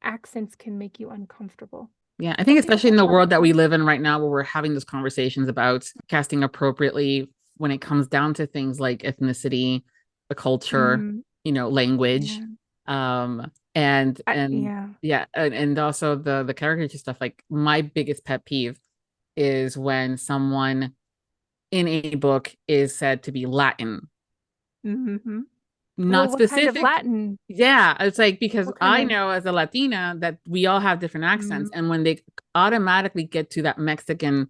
accents can make you uncomfortable. Yeah, I think especially in the world that we live in right now, where we're having those conversations about casting appropriately when it comes down to things like ethnicity, the culture, language. And Yeah. yeah, and also the caricature stuff. Like my biggest pet peeve is when someone in a book is said to be Latin, Mm-hmm. Well, not what kind of specific. Latin? Yeah, it's like, because What kind I of know as a Latina that we all have different accents, and when they automatically get to that Mexican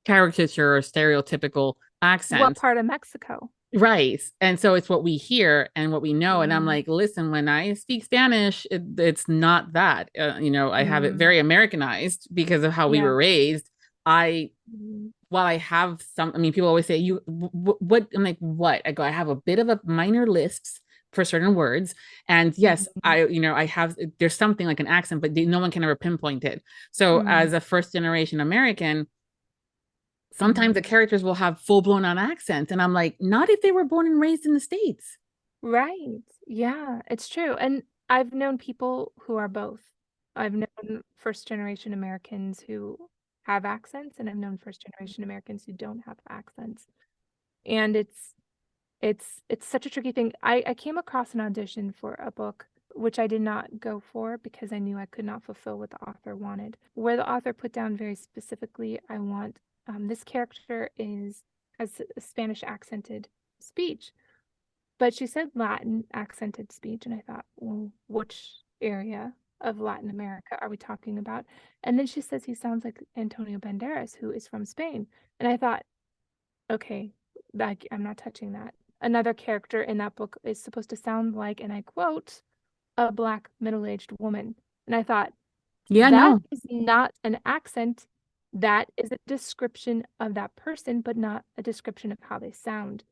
caricature or stereotypical what accent, part of Mexico? right? And so it's what we hear and what we know. And I'm Mm, like, listen, when I speak Spanish, it's not that. I have it mm, very Americanized because of how we yeah. were raised. I Mm, While I have some, I mean, people always say, what? I'm like, what? I go, I have a bit of a minor lisps for certain words. And yes, mhm, I have, there's something like an accent, but no one can ever pinpoint it. So mm, as a first generation American, sometimes the mm. characters will have full blown on accents. And I'm like, not if they were born and raised in the States. Right. Yeah, it's true. And I've known people who are both. I've known first generation Americans who have accents, and I've known first generation Americans who don't have accents. And it's such a tricky thing. I came across an audition for a book which I did not go for because I knew I could not fulfill what the author wanted. Where the author put down very specifically, I want this character has a Spanish accented speech. But she said Latin accented speech, and I thought, well, which area of Latin America are we talking about? And then she says he sounds like Antonio Banderas, who is from Spain. And I thought, okay, I'm not touching that. Another character in that book is supposed to sound like, and I quote, a Black middle-aged woman. And I thought, Yeah, that no. is not an accent. That is a description of that person, but not a description of how they sound.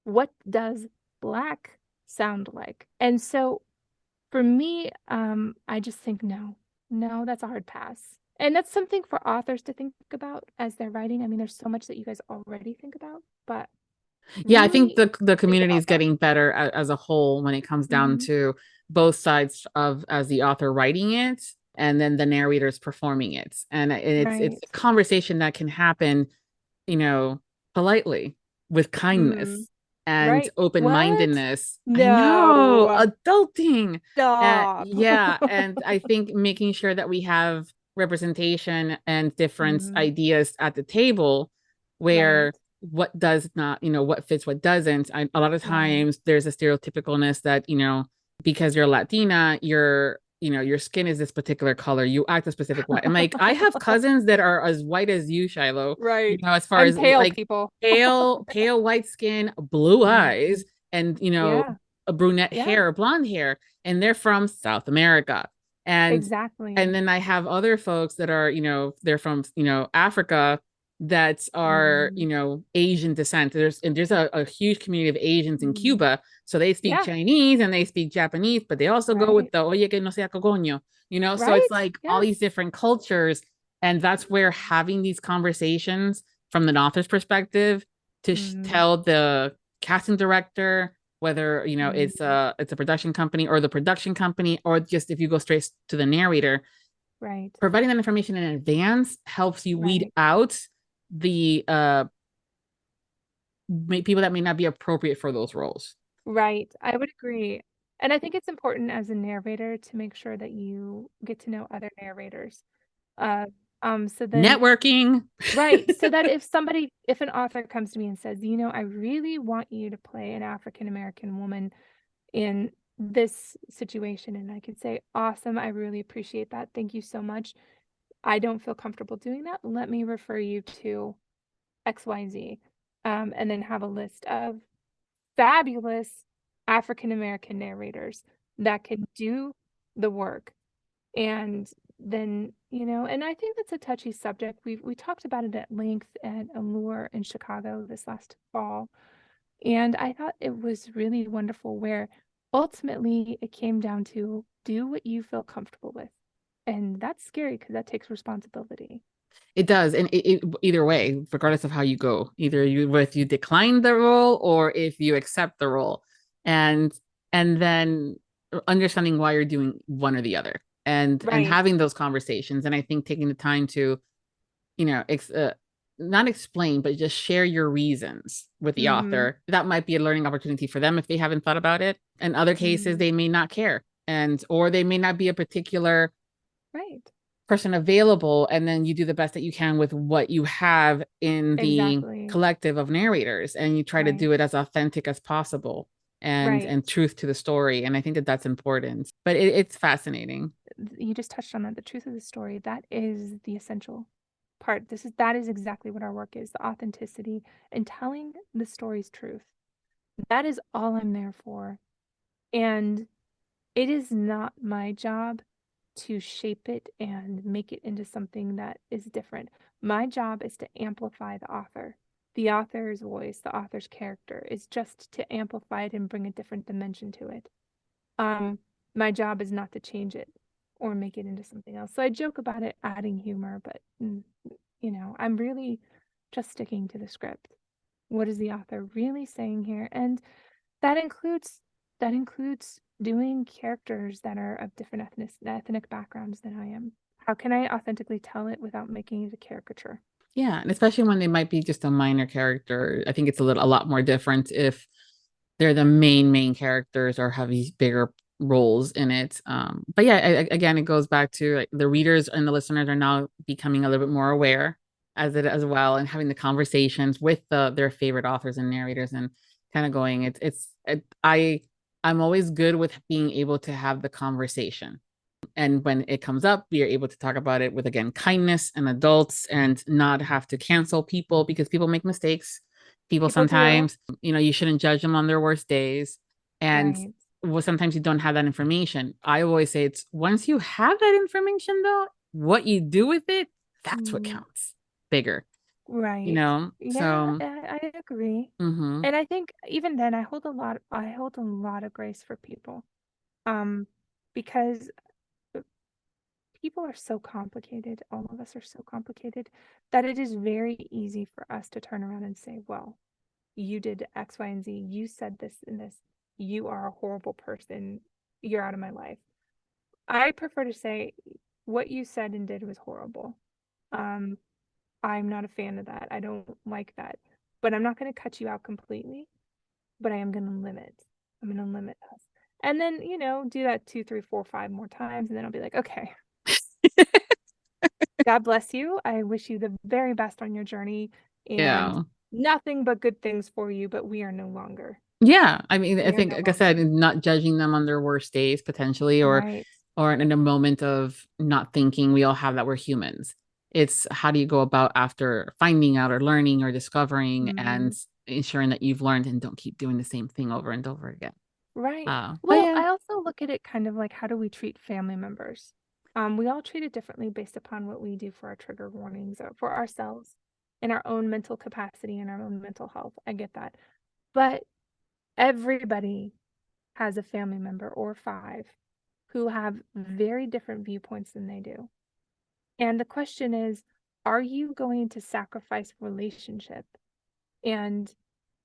What does Black sound like? And so for me, I just think no, that's a hard pass. And that's something for authors to think about as they're writing. I mean, there's so much that you guys already think about, but Yeah, I think really the think community about is that. getting better as a whole when it comes down Mhm. to both sides of, as the author writing it and then the narrators performing it. And it's Right. a conversation that can happen, you know, politely, with Mm. kindness and Right. What? open-mindedness. I know, No. adulting. Stop. Yeah, and I think making sure that we have representation and different Mhm. ideas at the table Right. where what does not, what fits, what doesn't. A lot of Right. times there's a stereotypicalness that, because you're Latina, your skin is this particular color, you act a specific way. I'm like, I have cousins that are as white as you, Shiloh, Right. as far And as pale like people. pale white skin, blue Mhm. eyes, and Yeah. a brunette Yeah. hair, blonde hair, and they're from South America. And Exactly. then I have other folks that are, they're from, Africa, that are, Mm. Asian descent. There's a huge community of Asians in Mm. Cuba. So they speak Yeah. Chinese and they speak Japanese, but they also go with Right. the oye que no sea cogoño, so it's Right. like all these Yes. different cultures. And that's where having these conversations from an author's perspective to Mm. tell the casting director, whether Mm. it's a production company or the production company, or just if you go straight to the narrator, Right. providing that information in advance helps you weed Right. out the people that may not be appropriate for those roles. Right. I would agree. And I think it's important as a narrator to make sure that you get to know other narrators. Uh, so then, Networking. right. So that if an author comes to me and says, I really want you to play an African American woman in this situation, and I could say, awesome, I really appreciate that. Thank you so much. I don't feel comfortable doing that. Let me refer you to XYZ. And then have a list of fabulous African American narrators that can do the work. And then, and I think that's a touchy subject. We talked about it at length at Allure in Chicago this last fall. And I thought it was really wonderful where ultimately it came down to do what you feel comfortable with. And that's scary because that takes responsibility. It does, and either way, regardless of how you go, either you decline the role or if you accept the role, and then understanding why you're doing one or the other, and Right. having those conversations, and I think taking the time to, not explain, but just share your reasons with the Mm-hmm. author. That might be a learning opportunity for them if they haven't thought about it. In other cases, Mm-hmm. they may not care. or they may not be a particular person available, and then you do the best that you can with what you have in the collective of narrators, and you try to do it as authentic as possible, and truth to the story. And I think that that's important, but it's fascinating. You just touched on that, the truth of the story. That is the essential part. That is exactly what our work is, the authenticity and telling the story's truth. That is all I'm there for. And it is not my job to shape it and make it into something that is different. My job is to amplify the author. The author's voice, the author's character is just to amplify it and bring a different dimension to it. My job is not to change it or make it into something else. So I joke about it adding humor, but I'm really just sticking to the script. What is the author really saying here? And that includes doing characters that are of different ethnic backgrounds than I am. How can I authentically tell it without making it a caricature? Yeah, and especially when they might be just a minor character. I think it's a lot more different if they're the main characters or have these bigger roles in it. But yeah, again, it goes back to like the readers and the listeners are now becoming a little bit more aware as well, and having the conversations with their favorite authors and narrators, and kind of going. I'm always good with being able to have the conversation. And when it comes up, we are able to talk about it with, again, kindness and adults, and not have to cancel people because people make mistakes. People sometimes, you shouldn't judge them on their worst days. And sometimes you don't have that information. I always say it's once you have that information, though, what you do with it, that's what counts bigger. Right. Yeah, so I agree. And I think even then I hold a lot of grace for people. Because people are so complicated, all of us are so complicated, that it is very easy for us to turn around and say, well, you did X, Y, and Z, you said this and this, you are a horrible person, you're out of my life. I prefer to say what you said and did was horrible. I'm not a fan of that. I don't like that. But I'm not going to cut you out completely, but I am going to limit. I'm going to limit us. And then, do that 2, 3, 4, 5 more times. And then I'll be like, okay, God bless you. I wish you the very best on your journey, and nothing but good things for you, but we are no longer. Yeah. I mean, I think, like I said, not judging them on their worst days potentially, or in a moment of not thinking. We all have that. We're humans. It's how do you go about after finding out or learning or discovering, and ensuring that you've learned and don't keep doing the same thing over and over again. Right. I also look at it kind of like, how do we treat family members? We all treat it differently based upon what we do for our trigger warnings or for ourselves in our own mental capacity and our own mental health. I get that. But everybody has a family member or 5 who have very different viewpoints than they do. And the question is, are you going to sacrifice relationship and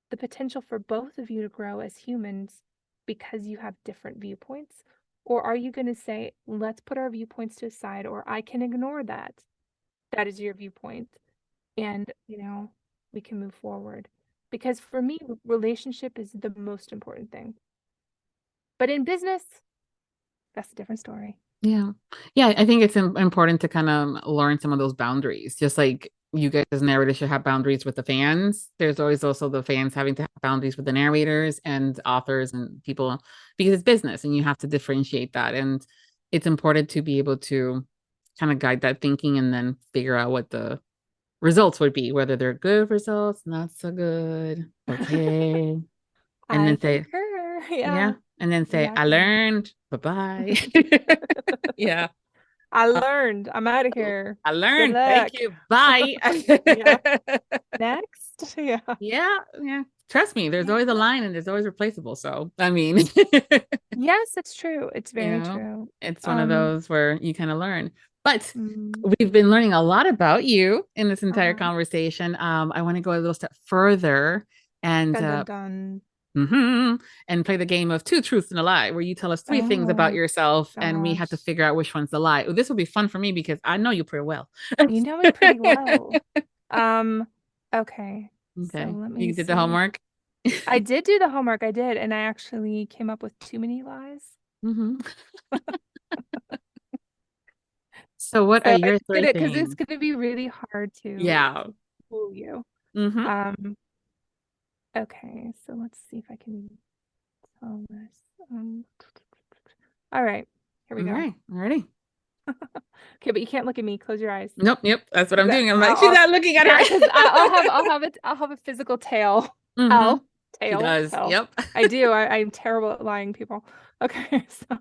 the potential for both of you to grow as humans because you have different viewpoints? Or are you going to say, let's put our viewpoints to the side, or I can ignore that. That is your viewpoint. And, we can move forward. Because for me, relationship is the most important thing. But in business, that's a different story. Yeah. I think it's important to kind of learn some of those boundaries. Just like you guys as narrators should have boundaries with the fans, there's always also the fans having to have boundaries with the narrators and authors and people, because it's business and you have to differentiate that. And it's important to be able to kind of guide that thinking and then figure out what the results would be, whether they're good results, not so good, okay. And then say, and then say, I learned, bye-bye. Yeah. I learned. I'm out of here. I learned. Thank you. Bye. Next. Yeah. Trust me, there's always a line and there's always replaceable. So, I mean. Yes, it's true. It's very true. It's one of those where you kind of learn. But we've been learning a lot about you in this entire conversation. I want to go a little step further and and play the game of 2 truths and a lie, where you tell us 3 things about yourself and we have to figure out which one's the lie. This will be fun for me because I know you pretty well. You know me pretty well. Okay. So let me You did the homework? I did do the homework. I did. And I actually came up with too many lies. Mm-hmm. So what are So your it's three gonna, because it's things? gonna be really hard to Yeah. fool you. Mm-hmm. Okay, so let's see if I can tell this. All right, here we All go. right. Ready? Okay, but you can't look at me. Close your eyes. Nope. Yep. That's what I'm doing. I'm like, she's I'll- not looking at yeah, her. because I'll have a physical tail. Mm-hmm. She Tail. does. Tell. Yep. I do. I'm terrible at lying, people. Okay, so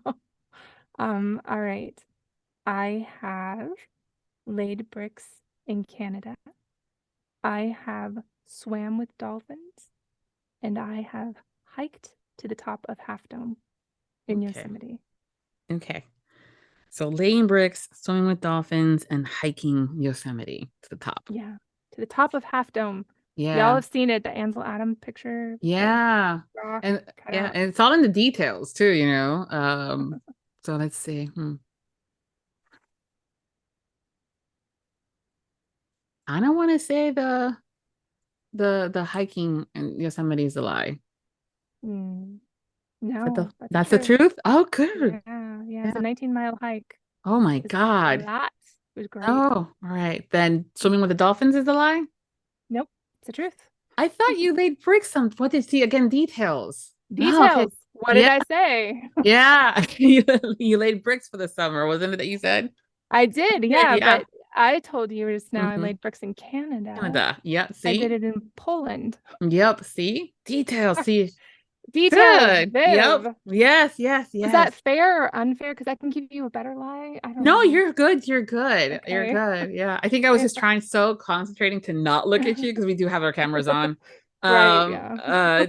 all right. I have laid bricks in Canada. I have swam with dolphins, and I have hiked to the top of Half Dome in Okay. Yosemite. Okay. So laying bricks, swimming with dolphins, and hiking Yosemite to the top. Yeah, to the top of Half Dome. Y'all Yeah. have seen it, the Ansel Adams picture. Yeah. Rock And cut yeah, out. and it's all in the details too, you know. So let's see. I don't want to say the hiking in Yosemite is a lie. No, That's the truth? Oh, good. Yeah, it's Yeah. a 19-mile hike. Oh my It's God. flat. It was great. Oh, all right. Then swimming with the dolphins is a lie? Nope, it's the truth. I thought you laid bricks on what is see again details. Oh, okay. Details. What did I say? Yeah. You laid bricks for the summer, wasn't it that you said? I did, yeah, Yeah. but I told you just now I Mhm. laid bricks in Canada. Canada. Yeah. I did See? it in Poland. Yep. See? Details. See? Details, Good. Viv. Yep. Yes. Yes. Is that Yes. fair or unfair? Because I can give you a better lie. I don't No, know. you're good. You're good. You're Okay. good. Yeah. I think I was just trying so concentrating to not look at you because we do have our cameras on. Right, yeah.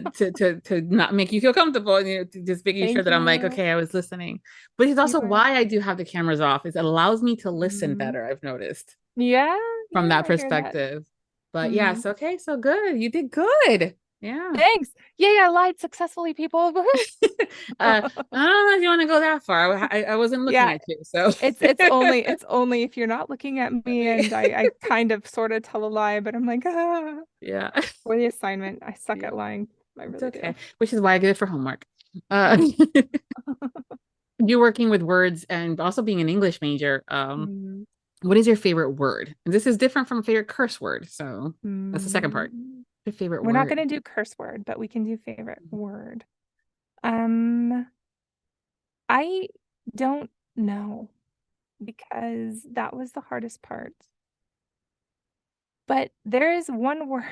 To not make you feel comfortable and just making sure Thank that I'm like, you. okay, I was listening. But it's also You are. why I do have the cameras off, is it allows me to listen Mhm. better, I've noticed, Yeah, from that I hear that. perspective. But Mhm. yes, okay, so good. You did good. Yeah. Thanks. Yay, I lied successfully, people. Woohoo. I don't know if you want to go that far. I wasn't looking Yeah, at you, so it's only if you're not looking at me and I kind of sort of tell a lie, but I'm like, yeah. for the assignment. I suck Yeah. at lying. I It's really okay. do. Which is why I get it for homework. Uh, you're working with words and also being an English major. Mm, What is your favorite word? And this is different from favorite curse word. So that's the second part. mm. Your favorite We're not word. gonna do curse word, but we can do favorite word. I don't know because that was the hardest part. But there is one word.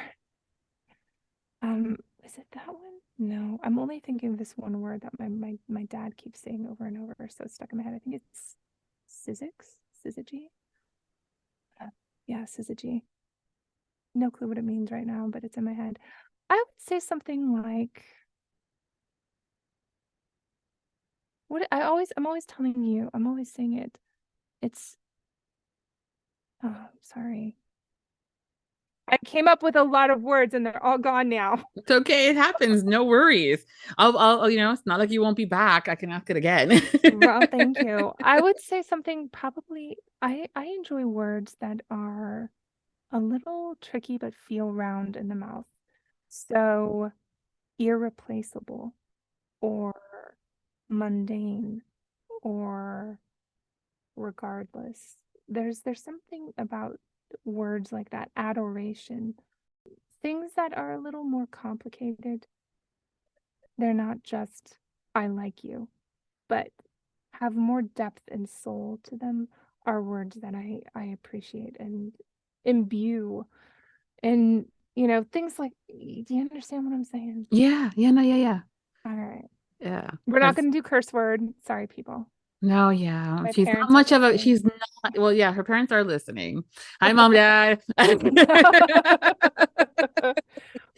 Is it that one? No, I'm only thinking of this one word that my dad keeps saying over and over, so it's stuck in my head. I think it's syzygy. Yeah, syzygy. No clue what it means right now, but it's in my head. I would say something like I'm always telling you, I'm always saying it. It's sorry. I came up with a lot of words and they're all gone now. It's okay. It happens. No worries. I'll, it's not like you won't be back. I can ask it again. Well, thank you. I would say something probably, I enjoy words that are a little tricky but feel round in the mouth. So irreplaceable or mundane or regardless. There's something about words like that, adoration, things that are a little more complicated. They're not just I like you, but have more depth and soul to them are words that I appreciate and imbue. And things like, do you understand what I'm saying? Yeah. Yeah. No. Yeah. Yeah. All right. Yeah. We're not going to do curse word. Sorry, people. No, yeah. My She's not parents are much of a, listening. she's not, well, yeah, her parents are listening. Hi, mom, dad.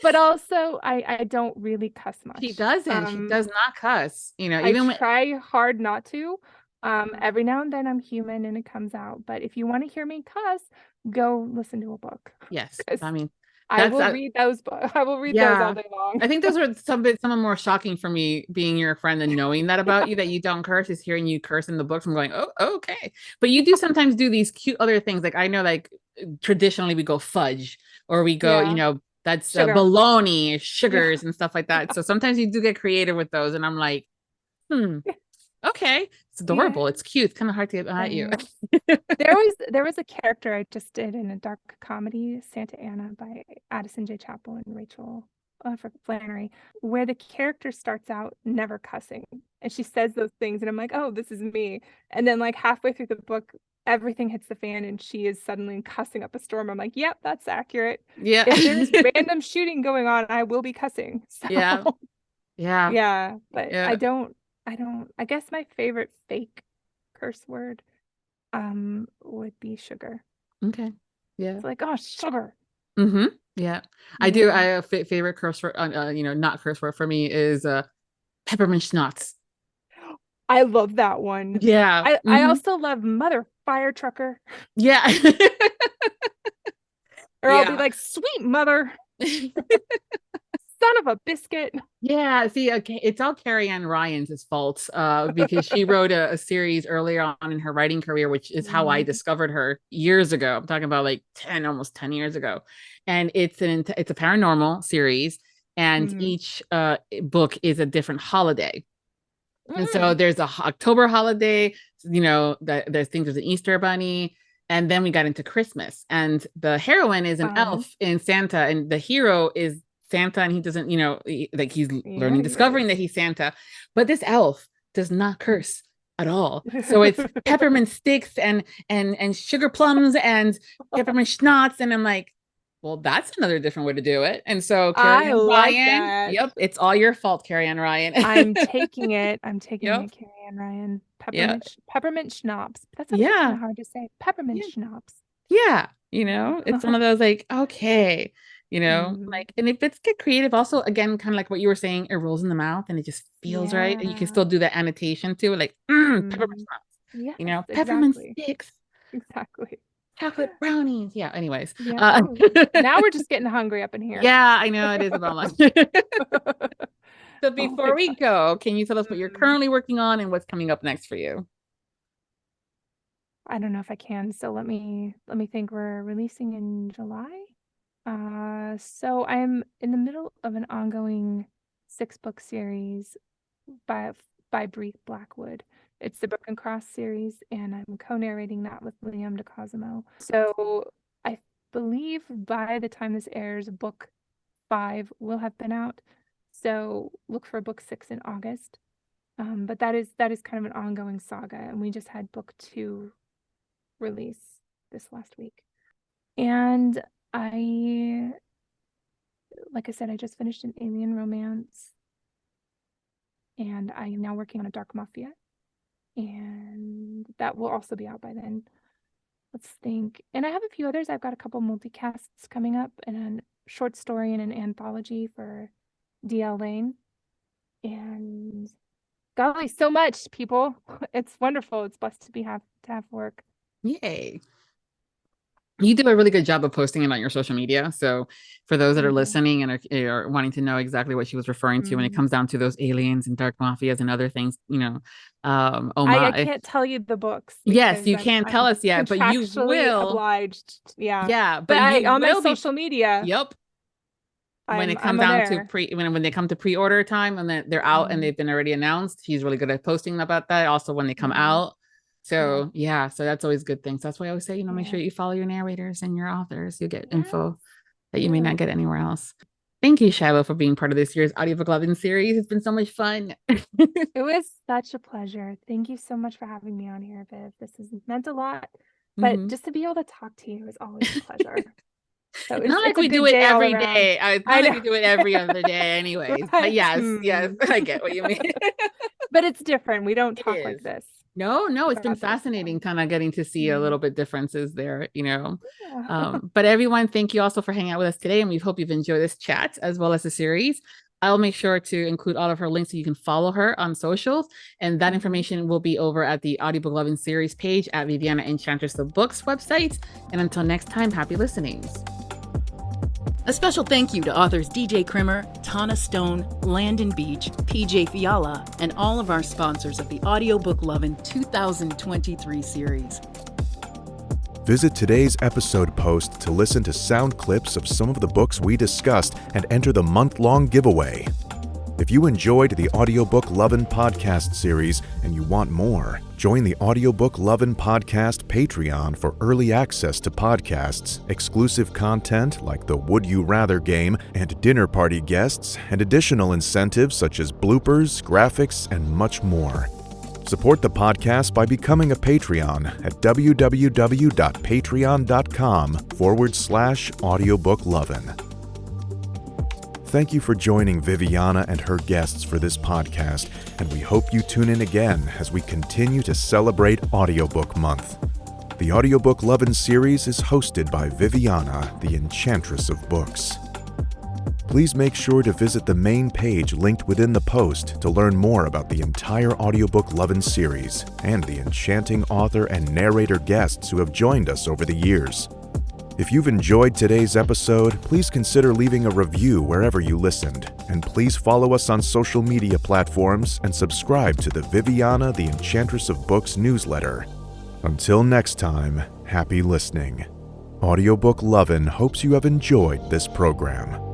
But also, I don't really cuss much. She doesn't. She does not cuss. I Even when try hard not to. Every now and then I'm human and it comes out. But if you want to hear me cuss, go listen to a book. yes, 'Cause I mean, I will read those books. I will read those all day long. I think those were some more shocking for me, being your friend and knowing that about you, that you don't curse, is hearing you curse in the books. I'm going, oh, okay. But you do sometimes do these cute other things. Like I know, like traditionally we go fudge, or we go, Yeah. that's Sugar. bologna, sugars and stuff like that. So sometimes you do get creative with those, and I'm like, Okay. It's adorable. Yeah. It's cute. It's kind of hard to get at you. There was a character I just did in a dark comedy, Santa Ana, by Addison J. Chappell and Rachel Flannery, where the character starts out never cussing, and she says those things, and I'm like, oh, this is me. And then like halfway through the book, everything hits the fan, and she is suddenly cussing up a storm. I'm like, yep, that's accurate. Yeah. If there's random shooting going on, I will be cussing. So, Yeah. yeah, but Yeah. I guess my favorite fake curse word would be sugar. Okay. Yeah. It's like, oh, sugar. Mm-hmm. Yeah. I do. I have favorite curse word, not curse word for me is peppermint schnapps. I love that one. Yeah. I also love mother fire trucker. Yeah. Or I'll be like, sweet mother. Son of a biscuit. Yeah, see, okay, it's all Carrie Ann Ryan's fault because she wrote a series earlier on in her writing career, which is how I discovered her years ago. I'm talking about like almost 10 years ago. And it's a paranormal series, and each book is a different holiday. And so there's a October holiday, there's an Easter bunny, and then we got into Christmas. And the heroine is an elf in Santa, and the hero is Santa, and he doesn't, he's learning, discovering that he's Santa. But this elf does not curse at all. So it's peppermint sticks and sugar plums and peppermint schnapps. And I'm like, well, that's another different way to do it. And so Carrie Ann Ryan, yep, it's all your fault, Carrie Ann Ryan. I'm taking it. Carrie Ann Ryan. Peppermint schnapps. That's kind of hard to say. Peppermint schnapps. Yeah. It's one of those like, okay. Like, and if it's get creative, also again, kind of like what you were saying, it rolls in the mouth and it just feels right, and you can still do that annotation too, like peppermint schnapps, peppermint sticks, exactly, chocolate brownies. Yeah. Anyways, now we're just getting hungry up in here. Yeah, I know it is about lunch. So before we go, can you tell us what you're currently working on and what's coming up next for you? I don't know if I can. So let me think. We're releasing in July. So I'm in the middle of an ongoing 6-book series by Bree Blackwood. It's the Broken Cross series, and I'm co-narrating that with Liam DeCosimo. So I believe by the time this airs, book 5 will have been out. So look for book 6 in August. But that is kind of an ongoing saga, and we just had book 2 release this last week. And like I said, I just finished an alien romance, and I am now working on a dark mafia, and that will also be out by then. Let's think. And I have a few others. I've got a couple multicasts coming up, and a short story and an anthology for DL Lane. And golly, so much, people. It's wonderful. It's blessed to have work. Yay. You do a really good job of posting it on your social media. So for those that are listening and are wanting to know exactly what she was referring to when it comes down to those aliens and dark mafias and other things, I can't tell you the books. Yes, you can't tell us yet, but you will. Obliged. Yeah. Yeah, but on my social media. Yep. When it comes down to when they come to pre-order time and they're out and they've been already announced, he's really good at posting about that. Also when they come out. So so that's always a good thing. So that's why I always say, make sure you follow your narrators and your authors. You get info that you may not get anywhere else. Thank you, Shiloh, for being part of this year's Audiobook Lovin Series. It's been so much fun. It was such a pleasure. Thank you so much for having me on here, Viv. This has meant a lot, but just to be able to talk to you is always a pleasure. So it's not like we do it every day. It's not like we do it every other day anyways. Right. But yes, I get what you mean. But it's different. We don't talk like this. No, it's been fascinating kind of getting to see a little bit differences there, But everyone, thank you also for hanging out with us today. And we hope you've enjoyed this chat as well as the series. I'll make sure to include all of her links so you can follow her on socials. And that information will be over at the Audiobook Lovin Series page at Viviana Enchantress of Books website. And until next time, happy listenings. A special thank you to authors DJ Krimmer, Tana Stone, Landon Beach, PJ Fiala, and all of our sponsors of the Audiobook Lovin 2023 series. Visit today's episode post to listen to sound clips of some of the books we discussed and enter the month-long giveaway. If If you enjoyed the Audiobook Lovin podcast series and you want more, join the Audiobook Lovin podcast Patreon for early access to podcasts, exclusive content like the Would You Rather game and dinner party guests, and additional incentives such as bloopers, graphics, and much more. Support the podcast by becoming a Patreon at www.patreon.com/audiobooklovin. Thank you for joining Viviana and her guests for this podcast, and we hope you tune in again as we continue to celebrate Audiobook Month. The Audiobook Lovin Series is hosted by Viviana, the Enchantress of Books. Please make sure to visit the main page linked within the post to learn more about the entire Audiobook Lovin Series and the enchanting author and narrator guests who have joined us over the years. If you've enjoyed today's episode, please consider leaving a review wherever you listened, and please follow us on social media platforms and subscribe to the Viviana, the Enchantress of Books newsletter. Until next time, happy listening. Audiobook Lovin hopes you have enjoyed this program.